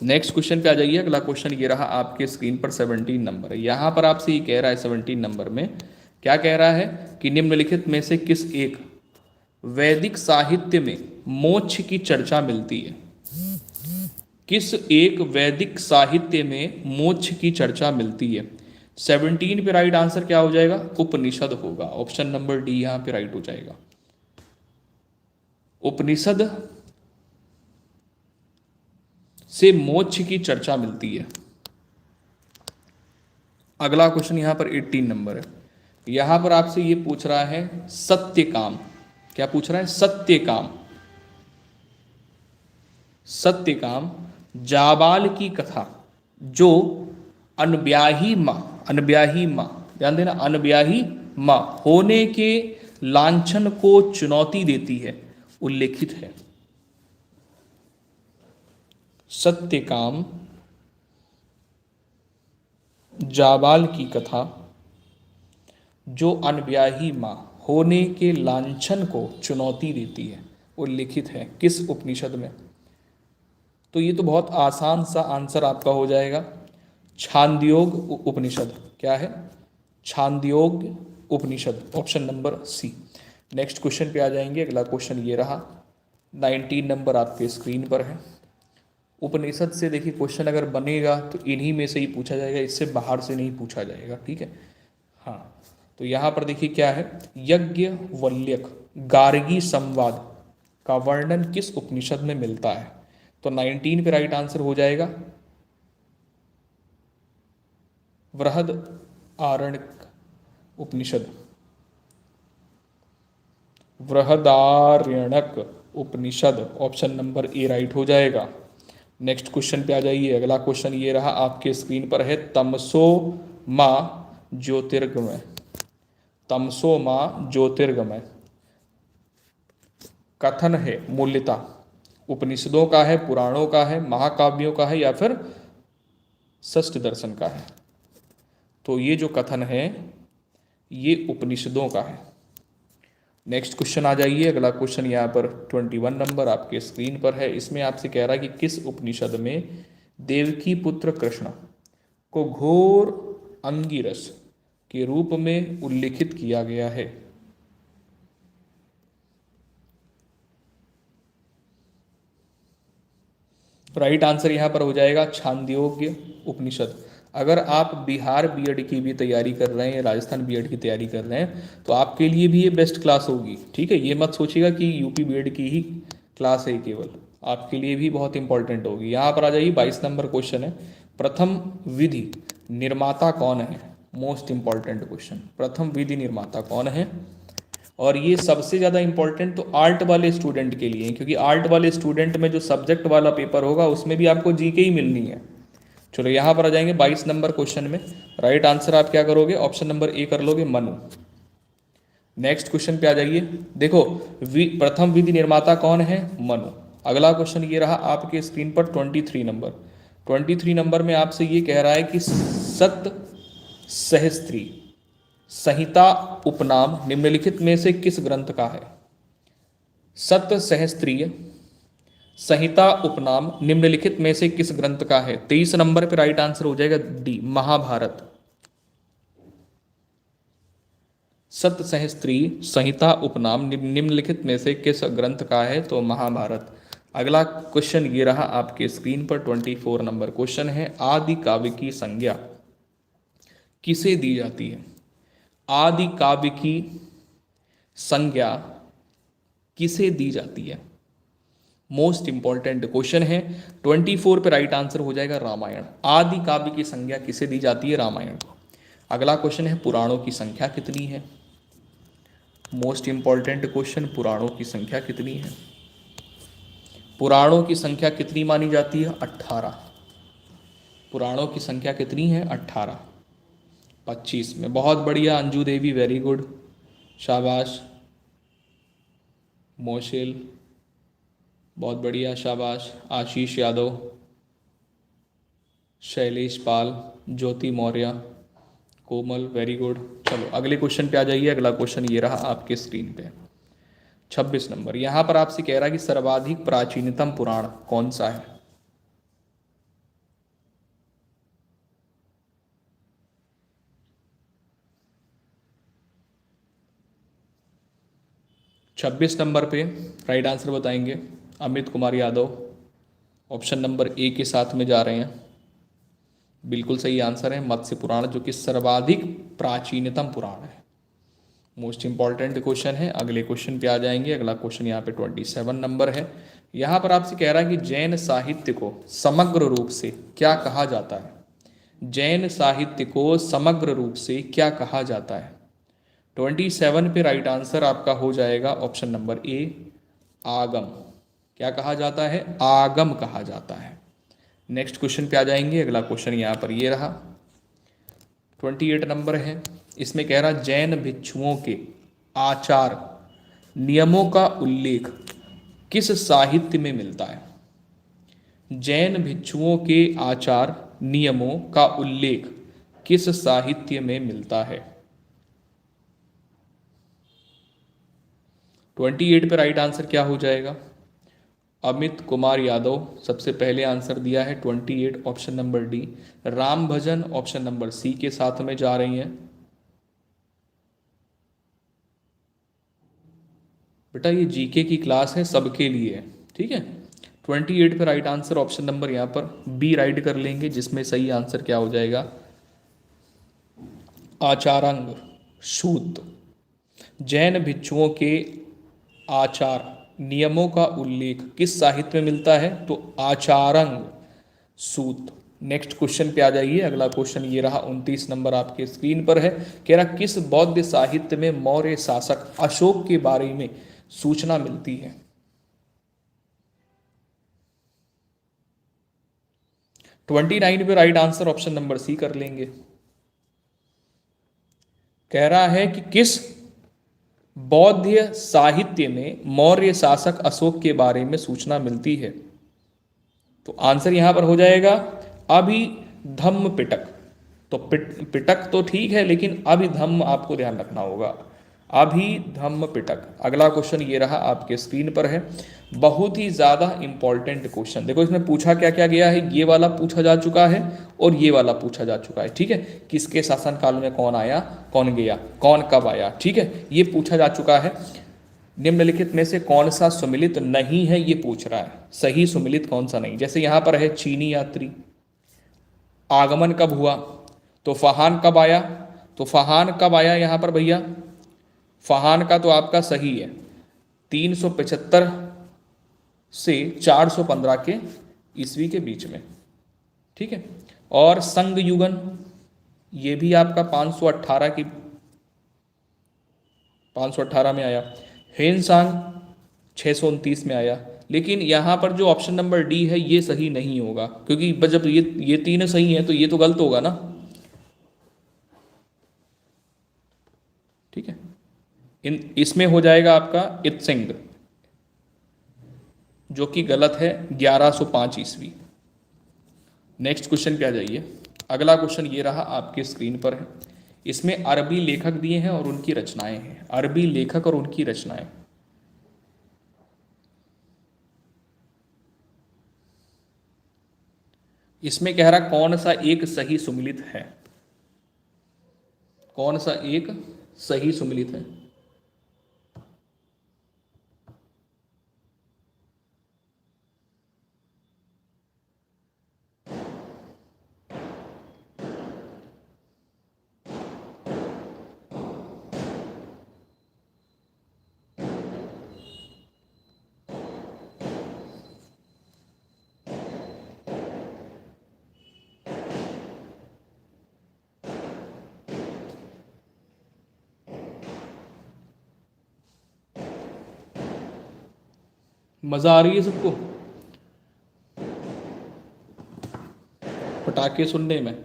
नेक्स्ट क्वेश्चन पे आ जाइए। अगला क्वेश्चन ये रहा आपके स्क्रीन पर 17 नंबर है। यहां पर आपसे ये कह रहा है 17 नंबर में क्या कह रहा है कि निम्नलिखित में से किस एक वैदिक साहित्य में मोक्ष की चर्चा मिलती है? किस एक वैदिक साहित्य में मोक्ष की चर्चा मिलती है? 17 पे राइट आंसर क्या हो जाएगा? उपनिषद होगा। ऑप्शन नंबर डी यहां पे राइट हो जाएगा। उपनिषद से मोक्ष की चर्चा मिलती है। अगला क्वेश्चन यहां पर 18 नंबर है। यहां पर आपसे ये पूछ रहा है सत्यकाम। क्या पूछ रहा है? सत्यकाम। सत्यकाम जाबाल की कथा जो अनब्याही मां ध्यान देना, अनब्याही मां होने के लांछन को चुनौती देती है, उल्लेखित है। सत्यकाम जाबाल की कथा जो अनब्याही मां होने के लांछन को चुनौती देती है, उल्लेखित है किस उपनिषद में? तो ये तो बहुत आसान सा आंसर आपका हो जाएगा, छांदयोग उपनिषद। क्या है? Chandogya Upanishad, option number C. Next question पे आ जाएंगे। अगला क्वेश्चन ये रहा 19 नंबर आपके स्क्रीन पर है। उपनिषद से देखिए क्वेश्चन अगर बनेगा तो इन्हीं में से ही पूछा जाएगा, इससे बाहर से नहीं पूछा जाएगा, ठीक है। हाँ, तो यहाँ पर देखिए क्या है, यज्ञवल्क्य गार्गी संवाद का वर्णन किस उपनिषद में मिलता है? तो 19 पे राइट आंसर हो जाएगा Brihadaranyaka Upanishad. Brihadaranyaka Upanishad, option number A right हो जाएगा। नेक्स्ट क्वेश्चन पे आ जाइए। अगला क्वेश्चन ये रहा आपके स्क्रीन पर है, तमसो मां ज्योतिर्गमय। तमसो मां ज्योतिर्गमय कथन है मूल्यता उपनिषदों का है, पुराणों का है, महाकाव्यों का है, या फिर षष्ठ दर्शन का है? तो ये जो कथन है ये उपनिषदों का है। नेक्स्ट क्वेश्चन आ जाइए। अगला क्वेश्चन यहाँ पर 21 नंबर आपके स्क्रीन पर है। इसमें आपसे कह रहा है कि किस उपनिषद में देवकी पुत्र कृष्ण को घोर अंगिरस के रूप में उल्लिखित किया गया है? राइट आंसर यहाँ पर हो जाएगा छांदोग्य उपनिषद। अगर आप बिहार बीएड की भी तैयारी कर रहे हैं, राजस्थान बीएड की तैयारी कर रहे हैं, तो आपके लिए भी ये बेस्ट क्लास होगी, ठीक है। ये मत सोचिएगा कि यूपी बीएड की ही क्लास है केवल, आपके लिए भी बहुत इंपॉर्टेंट होगी। यहाँ पर आ जाइए 22 नंबर क्वेश्चन है, प्रथम विधि निर्माता कौन है? मोस्ट इंपॉर्टेंट क्वेश्चन, प्रथम विधि निर्माता कौन है। और ये सबसे ज़्यादा इंपॉर्टेंट तो आर्ट वाले स्टूडेंट के लिए है, क्योंकि आर्ट वाले स्टूडेंट में जो सब्जेक्ट वाला पेपर होगा उसमें भी आपको जीके ही मिलनी है। चलो यहाँ पर आ जाएंगे 22 नंबर क्वेश्चन में। राइट आंसर आप क्या करोगे, ऑप्शन नंबर ए कर लोगे, मनु। नेक्स्ट क्वेश्चन पे आ जाइए। देखो प्रथम विधि निर्माता कौन है, मनु। अगला क्वेश्चन ये रहा आपके स्क्रीन पर 23 नंबर। 23 नंबर में आपसे ये कह रहा है कि सत सहस्त्री संहिता उपनाम निम्नलिखित में से किस ग्रंथ का है। सत सहस्त्रीय संहिता उपनाम निम्नलिखित में से किस ग्रंथ का है। 23 नंबर पे राइट आंसर हो जाएगा डी, महाभारत। सत सहस्त्रीय संहिता उपनाम निम्नलिखित में से किस ग्रंथ का है, तो महाभारत। अगला क्वेश्चन ये रहा आपके स्क्रीन पर 24 नंबर क्वेश्चन है, आदि काव्य की संज्ञा किसे दी जाती है। आदि काव्य की संज्ञा किसे दी जाती है, मोस्ट इंपॉर्टेंट क्वेश्चन है। 24 पे राइट आंसर हो जाएगा रामायण। आदि काव्य की संज्ञा किसे दी जाती है, रामायण को। अगला क्वेश्चन है पुराणों की संख्या कितनी है। मोस्ट इंपॉर्टेंट क्वेश्चन, पुराणों की संख्या कितनी है। पुराणों की संख्या कितनी मानी जाती है, 18। पुराणों की संख्या कितनी है, 18। 25 में, बहुत बढ़िया अंजू देवी, वेरी गुड, शाबाश। मोशेल, बहुत बढ़िया, शाबाश। आशीष यादव, शैलेश पाल, ज्योति मौर्य, कोमल, वेरी गुड। चलो अगले क्वेश्चन पे आ जाइए। अगला क्वेश्चन ये रहा आपके स्क्रीन पे 26 नंबर। यहां पर आपसे कह रहा है कि सर्वाधिक प्राचीनतम पुराण कौन सा है। छब्बीस नंबर पे राइट आंसर बताएंगे अमित कुमार यादव। ऑप्शन नंबर ए के साथ में जा रहे हैं। बिल्कुल सही आंसर है मत्स्य पुराण, जो कि सर्वाधिक प्राचीनतम पुराण है। मोस्ट इंपॉर्टेंट क्वेश्चन है। अगले क्वेश्चन पे आ जाएंगे। अगला क्वेश्चन यहाँ पे 27 नंबर है। यहाँ पर आपसे कह रहा है कि जैन साहित्य को समग्र रूप से क्या कहा जाता है। जैन साहित्य को समग्र रूप से क्या कहा जाता है। 27 पे राइट आंसर आपका हो जाएगा ऑप्शन नंबर ए, आगम। क्या कहा जाता है, आगम कहा जाता है। नेक्स्ट क्वेश्चन पे आ जाएंगे। अगला क्वेश्चन यहाँ पर ये रहा 28 नंबर है। इसमें कह रहा जैन भिक्षुओं के आचार नियमों का उल्लेख किस साहित्य में मिलता है। जैन भिक्षुओं के आचार नियमों का उल्लेख किस साहित्य में मिलता है। 28 पे राइट आंसर क्या हो जाएगा, अमित कुमार यादव सबसे पहले आंसर दिया है 28, ऑप्शन नंबर डी। राम भजन ऑप्शन नंबर सी के साथ में जा रही हैं। बेटा ये जीके की क्लास है, सबके लिए है, ठीक है। 28 पे राइट आंसर ऑप्शन नंबर यहाँ पर बी राइट कर लेंगे, जिसमें सही आंसर क्या हो जाएगा, आचारांग सूत। जैन भिक्षुओं के आचार नियमों का उल्लेख किस साहित्य में मिलता है, तो आचारंग सूत। नेक्स्ट क्वेश्चन पे आ जाइए। अगला क्वेश्चन ये रहा 29 नंबर आपके स्क्रीन पर है। कह रहा किस बौद्ध साहित्य में मौर्य शासक अशोक के बारे में सूचना मिलती है। 29 पे right answer option number C कर लेंगे। कह रहा है कि किस बौद्ध साहित्य में मौर्य शासक अशोक के बारे में सूचना मिलती है, तो आंसर यहां पर हो जाएगा अभिधम्म पिटक। तो पिटक तो ठीक है, लेकिन अभिधम्म आपको ध्यान रखना होगा, अभिधम्म पिटक। अगला क्वेश्चन ये रहा आपके स्क्रीन पर है, बहुत ही ज्यादा इंपॉर्टेंट क्वेश्चन। देखो इसमें पूछा क्या क्या गया है, ये वाला पूछा जा चुका है और ये वाला पूछा जा चुका है, ठीक है। किसके शासनकाल में कौन आया कौन गया, कौन कब आया, ठीक है, ये पूछा जा चुका है। निम्नलिखित में से कौन सा सुमिलित नहीं है, ये पूछ रहा है, सही सुमिलित कौन सा नहीं। जैसे यहां पर है चीनी यात्री, आगमन कब हुआ, तो फहान कब आया, तो फहान कब आया यहां पर भैया, फहान का तो आपका सही है 375 से 415 के ईस्वी के बीच में, ठीक है। और संग युगन ये भी आपका 518 की 518 में आया। हेनसांग 629 में आया। लेकिन यहाँ पर जो ऑप्शन नंबर डी है ये सही नहीं होगा, क्योंकि जब ये तीन सही है तो ये तो गलत होगा ना। ठीक है, इसमें हो जाएगा आपका इत्सिंग, जो कि गलत है, 1105 ईस्वी। नेक्स्ट क्वेश्चन पे आ जाइए। अगला क्वेश्चन ये रहा, आपके स्क्रीन पर है। इसमें अरबी लेखक दिए हैं और उनकी रचनाएं हैं। अरबी लेखक और उनकी रचनाएं। इसमें कह रहा कौन सा एक सही सुमिलित है, कौन सा एक सही सुमिलित है। मजा आ रही है सबको पटाखे सुनने में?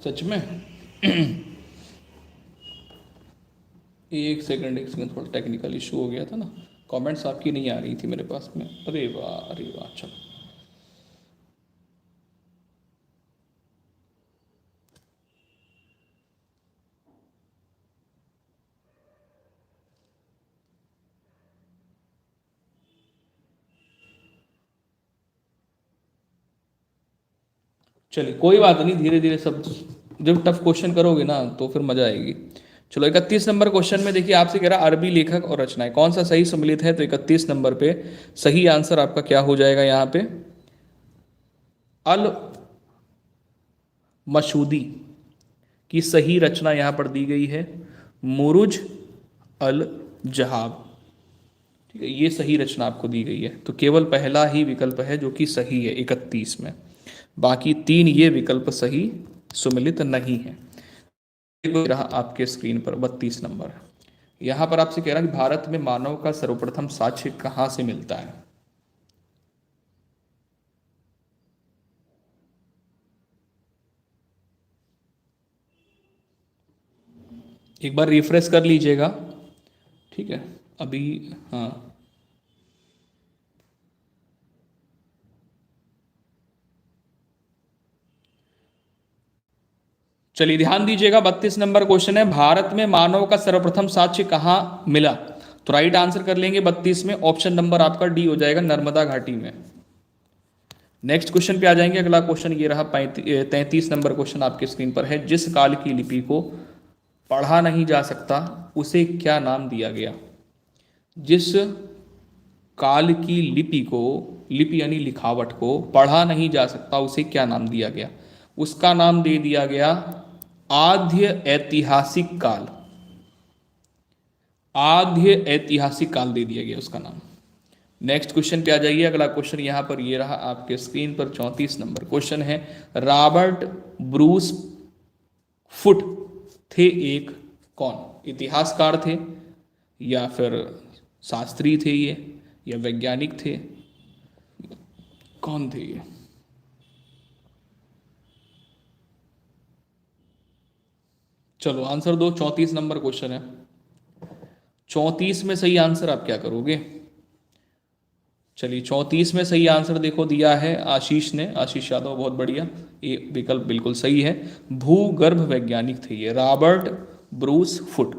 सच में? एक सेकंड, थोड़ा टेक्निकल इशू हो गया था ना, कमेंट्स आपकी नहीं आ रही थी मेरे पास में। अरे वाह, अरे वाह, चलो। चलिए कोई बात नहीं, धीरे धीरे सब, जब टफ क्वेश्चन करोगे ना तो फिर मजा आएगी। चलो 31 नंबर क्वेश्चन में देखिए, आपसे कह रहा अरबी लेखक और रचनाएं, कौन सा सही सम्मिलित है। तो 31 नंबर पे सही आंसर आपका क्या हो जाएगा यहाँ पे, अल मशूदी की सही रचना यहाँ पर दी गई है मुरुज अल जहाब। ठीक है, ये सही रचना आपको दी गई है। तो केवल पहला ही विकल्प है जो कि सही है 31 में, बाकी तीन ये विकल्प सही सुमिलित नहीं है। रहा आपके स्क्रीन पर 32 नंबर। यहां पर आपसे कह रहा है कि भारत में मानव का सर्वप्रथम साक्ष्य कहां से मिलता है। एक बार रिफ्रेश कर लीजिएगा। ठीक है, अभी, हाँ, चलिए ध्यान दीजिएगा। 32 नंबर क्वेश्चन है, भारत में मानव का सर्वप्रथम साक्ष्य कहां मिला। तो राइट आंसर कर लेंगे 32 में, ऑप्शन नंबर आपका डी हो जाएगा, नर्मदा घाटी में। नेक्स्ट क्वेश्चन पे आ जाएंगे। अगला क्वेश्चन ये रहा, 33 नंबर क्वेश्चन आपके स्क्रीन पर है। जिस काल की लिपि को पढ़ा नहीं जा सकता उसे क्या नाम दिया गया। जिस काल की लिपि को, लिपि यानी लिखावट को पढ़ा नहीं जा सकता उसे क्या नाम दिया गया। उसका नाम दे दिया गया आद्य ऐतिहासिक काल। आद्य ऐतिहासिक काल दे दिया गया उसका नाम। नेक्स्ट क्वेश्चन पे आ जाइए। अगला क्वेश्चन यहां पर ये रहा आपके स्क्रीन पर, 34 नंबर क्वेश्चन है। रॉबर्ट ब्रूस फुट थे एक कौन। इतिहासकार थे, या फिर शास्त्री थे ये, या वैज्ञानिक थे, कौन थे ये। चलो आंसर दो, 34 नंबर क्वेश्चन है। 34 में सही आंसर आप क्या करोगे। चलिए 34 में सही आंसर देखो दिया है आशीष ने, आशीष यादव, बहुत बढ़िया, ये विकल्प बिल्कुल सही है। भूगर्भ वैज्ञानिक थे ये, रॉबर्ट ब्रूस फुट।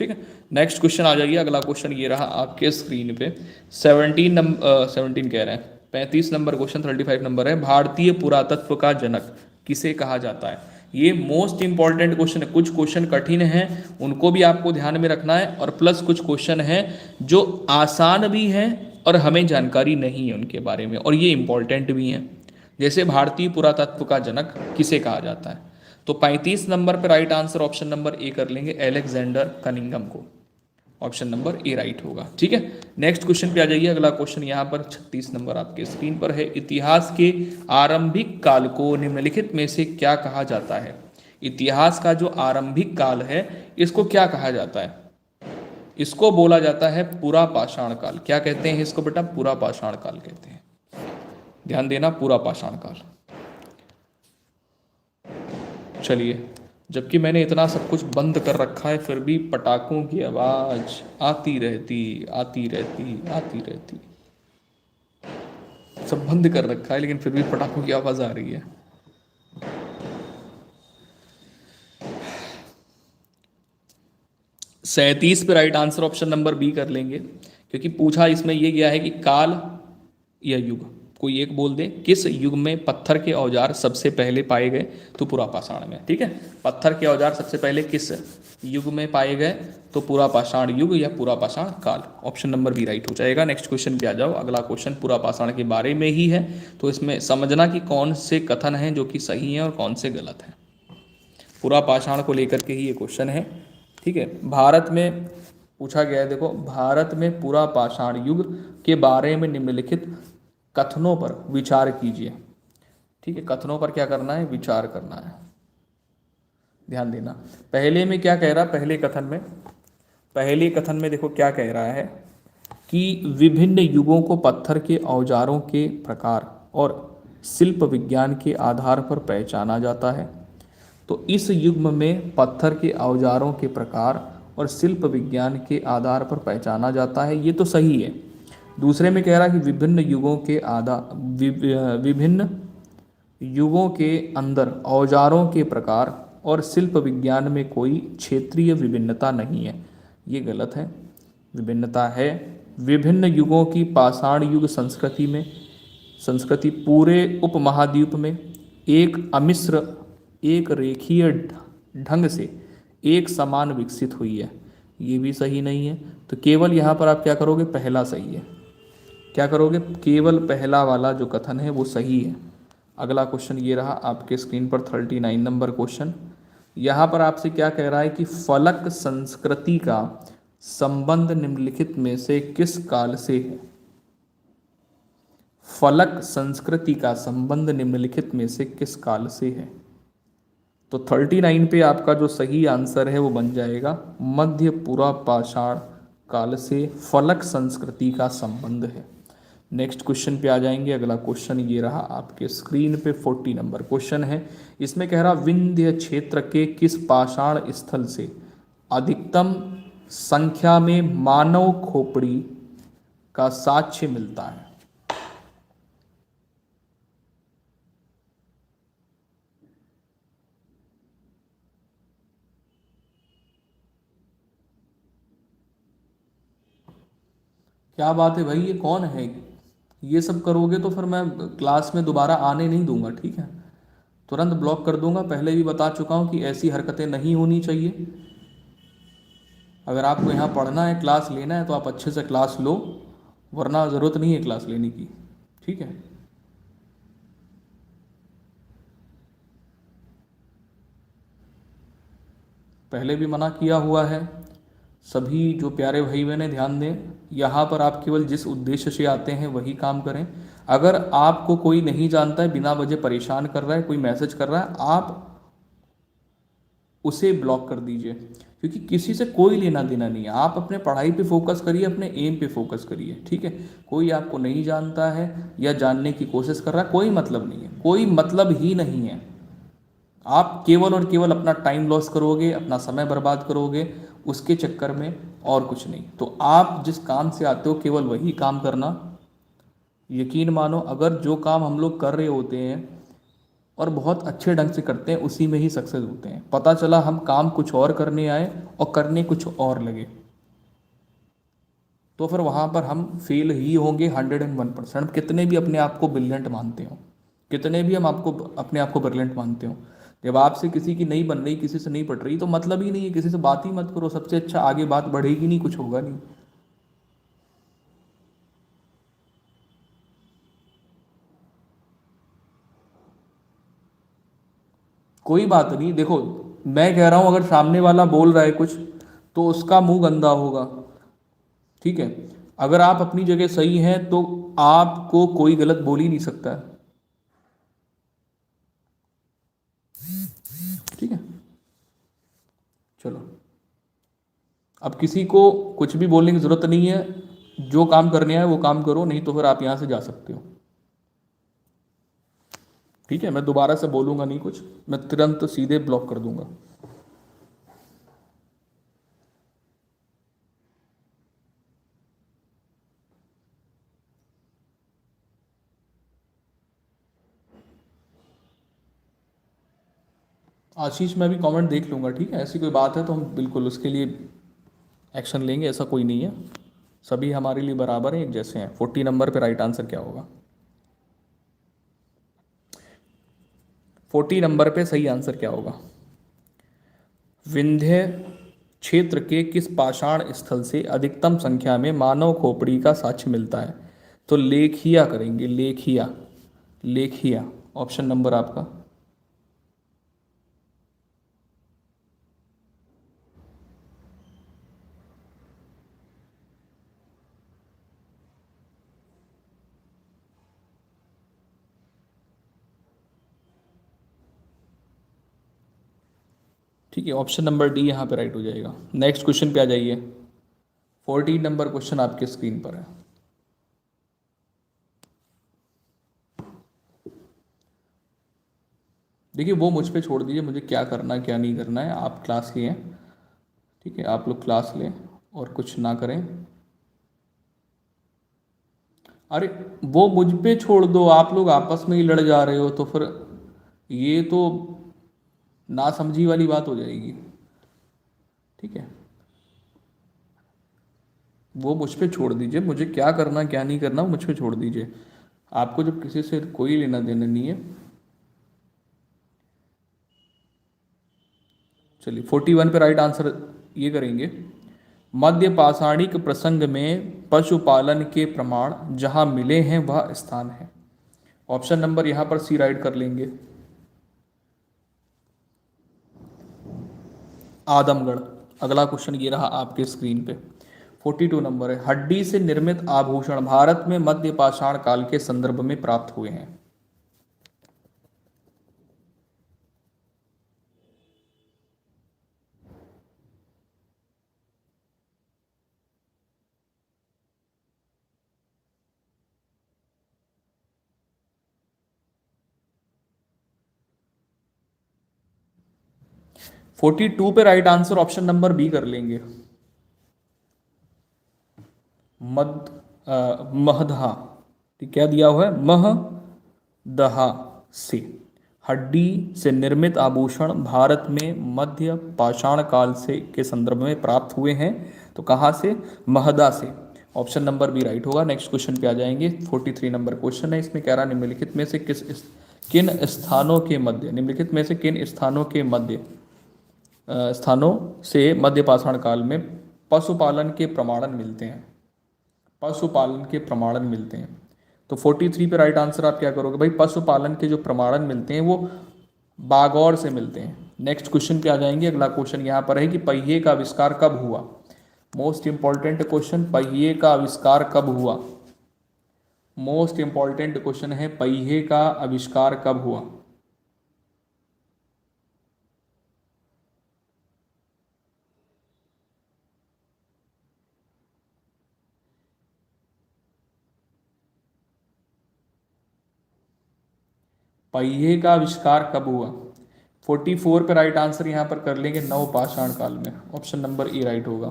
ठीक है। नेक्स्ट क्वेश्चन आ जाइए। अगला क्वेश्चन ये रहा आपके स्क्रीन पे। 17 कह रहे हैं, 35 नंबर क्वेश्चन, 35 नंबर है। भारतीय पुरातत्व का जनक किसे कहा जाता है? ये मोस्ट इंपॉर्टेंट क्वेश्चन है। कुछ क्वेश्चन कठिन हैं, उनको भी आपको ध्यान में रखना है, और प्लस कुछ क्वेश्चन हैं जो आसान भी हैं और हमें जानकारी नहीं है उनके बारे में, और ये इंपॉर्टेंट भी हैं। जैसे भारतीय पुरातत्व का जनक किसे कहा जाता है? तो 35 नंबर पर राइट आंसर ऑप्शन नंबर ए कर लेंगे, एलेक्जेंडर कनिंघम को। ऑप्शन नंबर ए राइट होगा। ठीक है। नेक्स्ट क्वेश्चन पे आ जाइए। अगला क्वेश्चन यहाँ पर 36 नंबर आपके स्क्रीन पर है। इतिहास के आरंभिक काल को निम्नलिखित में से क्या कहा जाता है? इतिहास का जो आरंभिक काल है इसको क्या कहा जाता है? इसको बोला जाता है पुरा पाषाण काल। क्या कहते हैं इसको बेटा? पुरा पाषाण काल कहते हैं। ध्यान देना, पुरा पाषाण काल। चलिए, जबकि मैंने इतना सब कुछ बंद कर रखा है फिर भी पटाखों की आवाज आती रहती आती रहती आती रहती। सब बंद कर रखा है लेकिन फिर भी पटाखों की आवाज आ रही है। सैंतीस पे right answer option number B कर लेंगे, क्योंकि पूछा इसमें यह गया है कि काल या युग, कोई एक बोल दे। किस युग में पत्थर के औजार सबसे पहले पाए गए? तो पुरा पाषाण में। ठीक है, पत्थर के औजार सबसे पहले किस युग में पाए गए? तो पुरा पाषाण युग या पुरा पाषाण काल। ऑप्शन नंबर बी राइट हो जाएगा। नेक्स्ट क्वेश्चन पे आ जाओ। अगला क्वेश्चन पुरा पाषाण के बारे में ही है, तो इसमें समझना कि कौन से कथन हैं जो कि सही हैं और कौन से गलत हैं। पुरा पाषाण को लेकर के ही ये क्वेश्चन है। ठीक है, भारत में पूछा गया है, देखो, भारत में पुरा पाषाण युग के बारे में निम्नलिखित कथनों पर विचार कीजिए। ठीक है, कथनों पर क्या करना है? विचार करना है। ध्यान देना। पहले में क्या कह रहा है? पहले कथन में देखो क्या कह रहा है कि विभिन्न युगों को पत्थर के औजारों के प्रकार और शिल्प विज्ञान के आधार पर पहचाना जाता है। तो इस युग में पत्थर के औजारों के प्रकार और शिल्प विज्ञान के आधार पर पहचाना जाता है, ये तो सही है। दूसरे में कह रहा है कि विभिन्न युगों के अंदर औजारों के प्रकार और शिल्प विज्ञान में कोई क्षेत्रीय विभिन्नता नहीं है, ये गलत है। विभिन्नता है। विभिन्न युगों की पाषाण युग संस्कृति पूरे उपमहाद्वीप में एक अमिश्र, एक रेखीय ढंग से एक समान विकसित हुई है, ये भी सही नहीं है। तो केवल यहाँ पर आप क्या करोगे? पहला सही है। क्या करोगे? केवल पहला वाला जो कथन है वो सही है। अगला क्वेश्चन ये रहा आपके स्क्रीन पर 39 नंबर क्वेश्चन। यहाँ पर आपसे क्या कह रहा है कि फलक संस्कृति का संबंध निम्नलिखित में से किस काल से है? फलक संस्कृति का संबंध निम्नलिखित में से किस काल से है? तो 39 पे आपका जो सही आंसर है वो बन जाएगा मध्य पुरा पाषाण काल से फलक संस्कृति का संबंध है। नेक्स्ट क्वेश्चन पे आ जाएंगे। अगला क्वेश्चन ये रहा आपके स्क्रीन पे, 40 नंबर क्वेश्चन है। इसमें कह रहा विंध्य क्षेत्र के किस पाषाण स्थल से अधिकतम संख्या में मानव खोपड़ी का साक्ष्य मिलता है? क्या बात है भाई, ये कौन है? ये सब करोगे तो फिर मैं क्लास में दोबारा आने नहीं दूंगा। ठीक है, तुरंत ब्लॉक कर दूंगा। पहले भी बता चुका हूँ कि ऐसी हरकतें नहीं होनी चाहिए। अगर आपको यहाँ पढ़ना है, क्लास लेना है, तो आप अच्छे से क्लास लो, वरना ज़रूरत नहीं है क्लास लेने की। ठीक है, पहले भी मना किया हुआ है। सभी जो प्यारे भाई बहन ध्यान दें, यहाँ पर आप केवल जिस उद्देश्य से आते हैं वही काम करें। अगर आपको कोई नहीं जानता है, बिना वजह परेशान कर रहा है, कोई मैसेज कर रहा है, आप उसे ब्लॉक कर दीजिए, क्योंकि किसी से कोई लेना देना नहीं है। आप अपने पढ़ाई पे फोकस करिए, अपने एम पे फोकस करिए। ठीक है, कोई आपको नहीं जानता है या जानने की कोशिश कर रहा है, कोई मतलब नहीं है, कोई मतलब ही नहीं है। आप केवल और केवल अपना टाइम लॉस करोगे, अपना समय बर्बाद करोगे उसके चक्कर में, और कुछ नहीं। तो आप जिस काम से आते हो केवल वही काम करना। यकीन मानो, अगर जो काम हम लोग कर रहे होते हैं और बहुत अच्छे ढंग से करते हैं, उसी में ही सक्सेस होते हैं। पता चला हम काम कुछ और करने आए और करने कुछ और लगे, तो फिर वहाँ पर हम फेल ही होंगे 101%। कितने भी अपने आप को ब्रिलियंट मानते हो, कितने भी हम आपको अपने आप को ब्रिलियंट मानते हो, जब आपसे किसी की नहीं बन रही, किसी से नहीं पट रही, तो मतलब ही नहीं है, किसी से बात ही मत करो। सबसे अच्छा आगे बात बढ़ेगी नहीं, कुछ होगा नहीं। कोई बात नहीं, देखो मैं कह रहा हूं अगर सामने वाला बोल रहा है कुछ, तो उसका मुंह गंदा होगा, ठीक है। अगर आप अपनी जगह सही हैं तो आपको कोई गलत बोल ही नहीं सकता है, ठीक है। चलो, अब किसी को कुछ भी बोलने की जरूरत नहीं है, जो काम करने आए वो काम करो, नहीं तो फिर आप यहां से जा सकते हो, ठीक है। मैं दोबारा से बोलूंगा नहीं कुछ, मैं तुरंत सीधे ब्लॉक कर दूंगा। आशीष, मैं भी कमेंट देख लूंगा, ठीक है। ऐसी कोई बात है तो हम बिल्कुल उसके लिए एक्शन लेंगे, ऐसा कोई नहीं है। सभी हमारे लिए बराबर हैं, एक जैसे हैं। 40 नंबर पे राइट आंसर क्या होगा? 40 नंबर पे सही आंसर क्या होगा? विंध्य क्षेत्र के किस पाषाण स्थल से अधिकतम संख्या में मानव खोपड़ी का साक्ष्य मिलता है? तो लेखिया करेंगे, लेखिया, लेखिया ऑप्शन नंबर आपका। ठीक है, ऑप्शन नंबर डी यहाँ पे राइट हो जाएगा। नेक्स्ट क्वेश्चन पे आ जाइए। 14 नंबर क्वेश्चन आपके स्क्रीन पर है। देखिए वो मुझ पे छोड़ दीजिए, मुझे क्या करना है क्या नहीं करना है। आप क्लास लें, ठीक है, आप लोग क्लास लें और कुछ ना करें। अरे वो मुझ पे छोड़ दो, आप लोग आपस में ही लड़ जा रहे हो, तो फिर ये तो ना समझी वाली बात हो जाएगी, ठीक है। वो मुझ पे छोड़ दीजिए, मुझे क्या करना क्या नहीं करना वो मुझ पे छोड़ दीजिए। आपको जब किसी से कोई लेना देना नहीं है। चलिए 41 पे राइट आंसर ये करेंगे। मध्य पाषाणिक प्रसंग में पशुपालन के प्रमाण जहां मिले हैं वह स्थान है। ऑप्शन नंबर यहां पर सी राइट कर लेंगे, आदमगढ़। अगला क्वेश्चन ये रहा आपके स्क्रीन पे, 42 नंबर है। हड्डी से निर्मित आभूषण भारत में मध्य पाषाण काल के संदर्भ में प्राप्त हुए हैं। 42 पे right answer option number B कर लेंगे, मद महदहा। ठीक, क्या दिया हुआ है? महदहा से हड्डी से निर्मित आभूषण भारत में मध्य पाषाण काल से के संदर्भ में प्राप्त हुए हैं। तो कहाँ से? महदा से। ऑप्शन नंबर बी राइट होगा। नेक्स्ट क्वेश्चन पे आ जाएंगे। 43 नंबर क्वेश्चन है, इसमें कह रहा निम्नलिखित में से किन स्थानों के मध्य, निम्नलिखित में से किन स्थानों के मध्य स्थानों से मध्य पाषाण काल में पशुपालन के प्रमाणन मिलते हैं? पशुपालन के प्रमाणन मिलते हैं। तो 43 पे राइट आंसर आप क्या करोगे भाई? पशुपालन के जो प्रमाणन मिलते हैं वो बागौर से मिलते हैं। नेक्स्ट क्वेश्चन पे आ जाएंगे। अगला क्वेश्चन यहाँ पर है कि पहिए का आविष्कार कब हुआ? मोस्ट इंपॉर्टेंट क्वेश्चन, पहिए का आविष्कार कब हुआ? मोस्ट इंपॉर्टेंट क्वेश्चन है, पहिए का आविष्कार कब हुआ? पहिए का आविष्कार कब हुआ? 44 पे राइट आंसर यहाँ पर कर लेंगे, नव पाषाण काल में। ऑप्शन नंबर ई राइट होगा।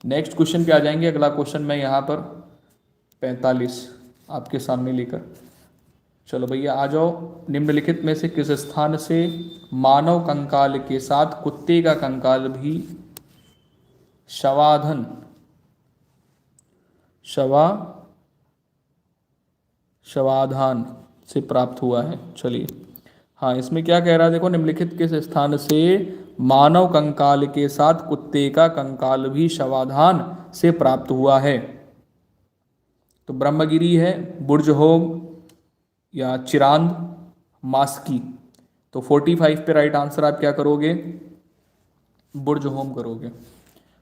नेक्स्ट क्वेश्चन पे आ जाएंगे। अगला क्वेश्चन मैं यहाँ पर 45 आपके सामने लेकर चलो भैया आ जाओ। निम्नलिखित में से किस स्थान से मानव कंकाल के साथ कुत्ते का कंकाल भी शवाधन शवा शवाधान से प्राप्त हुआ है? चलिए, हाँ इसमें क्या कह रहा है देखो, निम्नलिखित किस स्थान से मानव कंकाल के साथ कुत्ते का कंकाल भी शवाधान से प्राप्त हुआ है? तो ब्रह्मगिरी है, बुर्जहोम या चिरांद, मास्की। तो 45 पे राइट आंसर आप क्या करोगे? बुर्जहोम करोगे।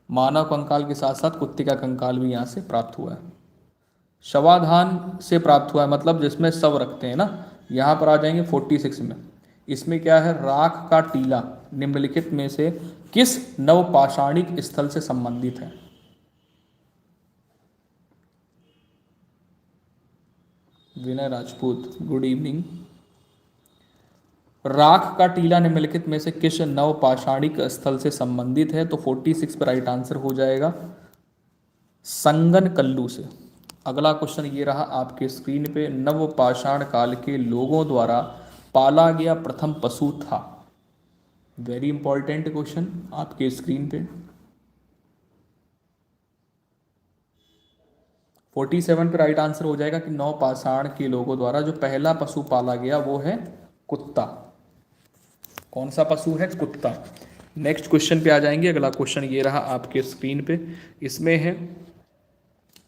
मानव कंकाल के साथ साथ कुत्ते का कंकाल भी यहाँ से प्राप्त हुआ है। शवाधान से प्राप्त हुआ है मतलब जिसमें शव रखते हैं ना। यहाँ पर आ जाएंगे 46 में। इसमें क्या है? राख का टीला निम्नलिखित में से किस नवपाषाणिक स्थल से संबंधित है? विनय राजपूत, गुड इवनिंग। राख का टीला निम्नलिखित में से किस नवपाषाणिक स्थल से संबंधित है? तो 46 पर राइट आंसर हो जाएगा संगन कल्लू से। अगला क्वेश्चन ये रहा आपके स्क्रीन पे, नवपाषाण काल के लोगों द्वारा पाला गया प्रथम पशु था। वेरी इंपॉर्टेंट क्वेश्चन आपके स्क्रीन पे। 47 पे राइट आंसर हो जाएगा कि नवपाषाण के लोगों द्वारा जो पहला पशु पाला गया वो है कुत्ता। कौन सा पशु है? कुत्ता। नेक्स्ट क्वेश्चन पे आ जाएंगे। अगला क्वेश्चन ये रहा आपके स्क्रीन पे। इसमें है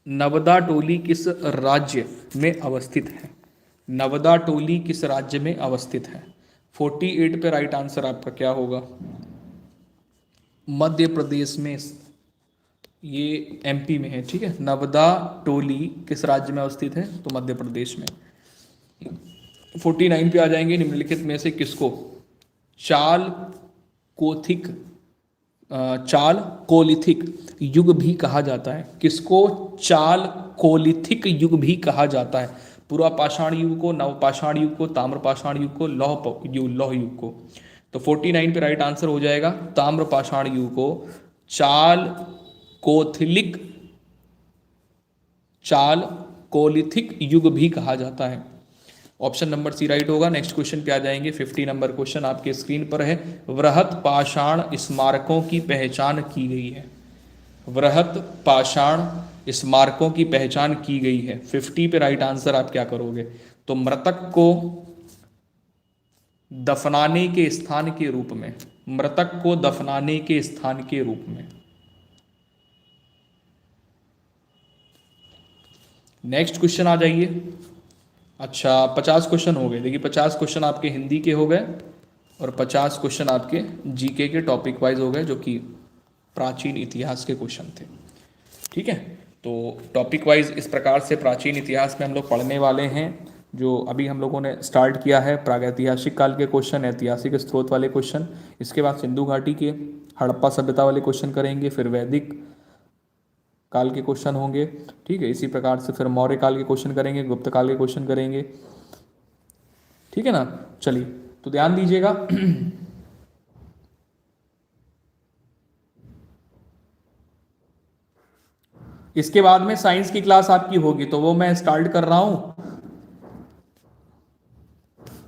नवदा टोली किस राज्य में अवस्थित है? नवदा टोली किस राज्य में अवस्थित है? 48 पे राइट आंसर आपका क्या होगा? मध्य प्रदेश में, ये एमपी में है, ठीक है। नवदा टोली किस राज्य में अवस्थित है? तो मध्य प्रदेश में। 49 पे आ जाएंगे, निम्नलिखित में से किसको चाल कोथिक चाल कोलिथिक युग भी कहा जाता है? किसको चाल कोलिथिक युग भी कहा जाता है? पूर्व पाषाण युग को, नवपाषाण युग को, ताम्रपाषाण युग को, लौह युग को? तो 49 पे राइट आंसर हो जाएगा ताम्रपाषाण युग को चाल कोथिलिक चाल कोलिथिक युग भी कहा जाता है। ऑप्शन नंबर सी राइट होगा। नेक्स्ट क्वेश्चन पे आ जाएंगे। 50 नंबर क्वेश्चन आपके स्क्रीन पर है। वृहत पाषाण स्मारकों की पहचान की गई है। वृहत पाषाण स्मारकों की पहचान की गई है। 50 पे राइट आंसर आप क्या करोगे? तो मृतक को दफनाने के स्थान के रूप में, मृतक को दफनाने के स्थान के रूप में। नेक्स्ट क्वेश्चन आ जाइए। अच्छा 50 क्वेश्चन हो गए। देखिए 50 क्वेश्चन आपके हिंदी के हो गए और 50 क्वेश्चन आपके जीके के टॉपिक वाइज हो गए, जो कि प्राचीन इतिहास के क्वेश्चन थे, ठीक है। तो टॉपिक वाइज इस प्रकार से प्राचीन इतिहास में हम लोग पढ़ने वाले हैं। जो अभी हम लोगों ने स्टार्ट किया है प्रागैतिहासिक काल के क्वेश्चन, ऐतिहासिक स्रोत वाले क्वेश्चन, इसके बाद सिंधु घाटी के हड़प्पा सभ्यता वाले क्वेश्चन करेंगे, फिर वैदिक काल के क्वेश्चन होंगे, ठीक है। इसी प्रकार से फिर मौर्य काल के क्वेश्चन करेंगे, गुप्त काल के क्वेश्चन करेंगे, ठीक है ना। चलिए तो ध्यान दीजिएगा। इसके बाद में साइंस की क्लास आपकी होगी, तो वो मैं स्टार्ट कर रहा हूं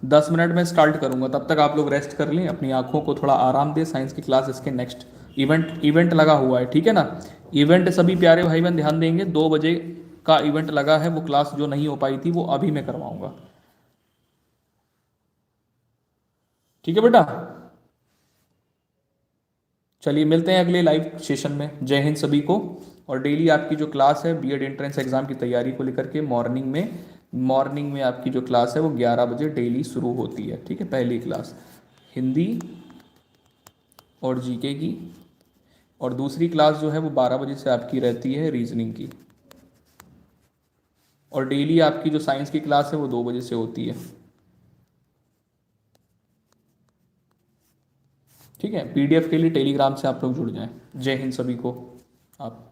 10 मिनट में स्टार्ट करूंगा। तब तक आप लोग रेस्ट कर लें, अपनी आंखों को थोड़ा आराम दें। साइंस की क्लास इसके नेक्स्ट इवेंट लगा हुआ है, ठीक है ना। इवेंट सभी प्यारे भाई बहन ध्यान देंगे, 2 बजे का इवेंट लगा है। वो क्लास जो नहीं हो पाई थी वो अभी मैं करवाऊंगा, ठीक है बेटा। चलिए मिलते हैं अगले लाइव सेशन में। जय हिंद सभी को। और डेली आपकी जो क्लास है बीएड एंट्रेंस एग्जाम की तैयारी को लेकर के मॉर्निंग में आपकी जो क्लास है वो 11 बजे डेली शुरू होती है, ठीक है। पहली क्लास हिंदी और जीके की, और दूसरी क्लास जो है वो 12 बजे से आपकी रहती है रीजनिंग की, और डेली आपकी जो साइंस की क्लास है वो 2 बजे से होती है, ठीक है। पीडीएफ के लिए टेलीग्राम से आप लोग जुड़ जाएं। जय हिंद सभी को। आप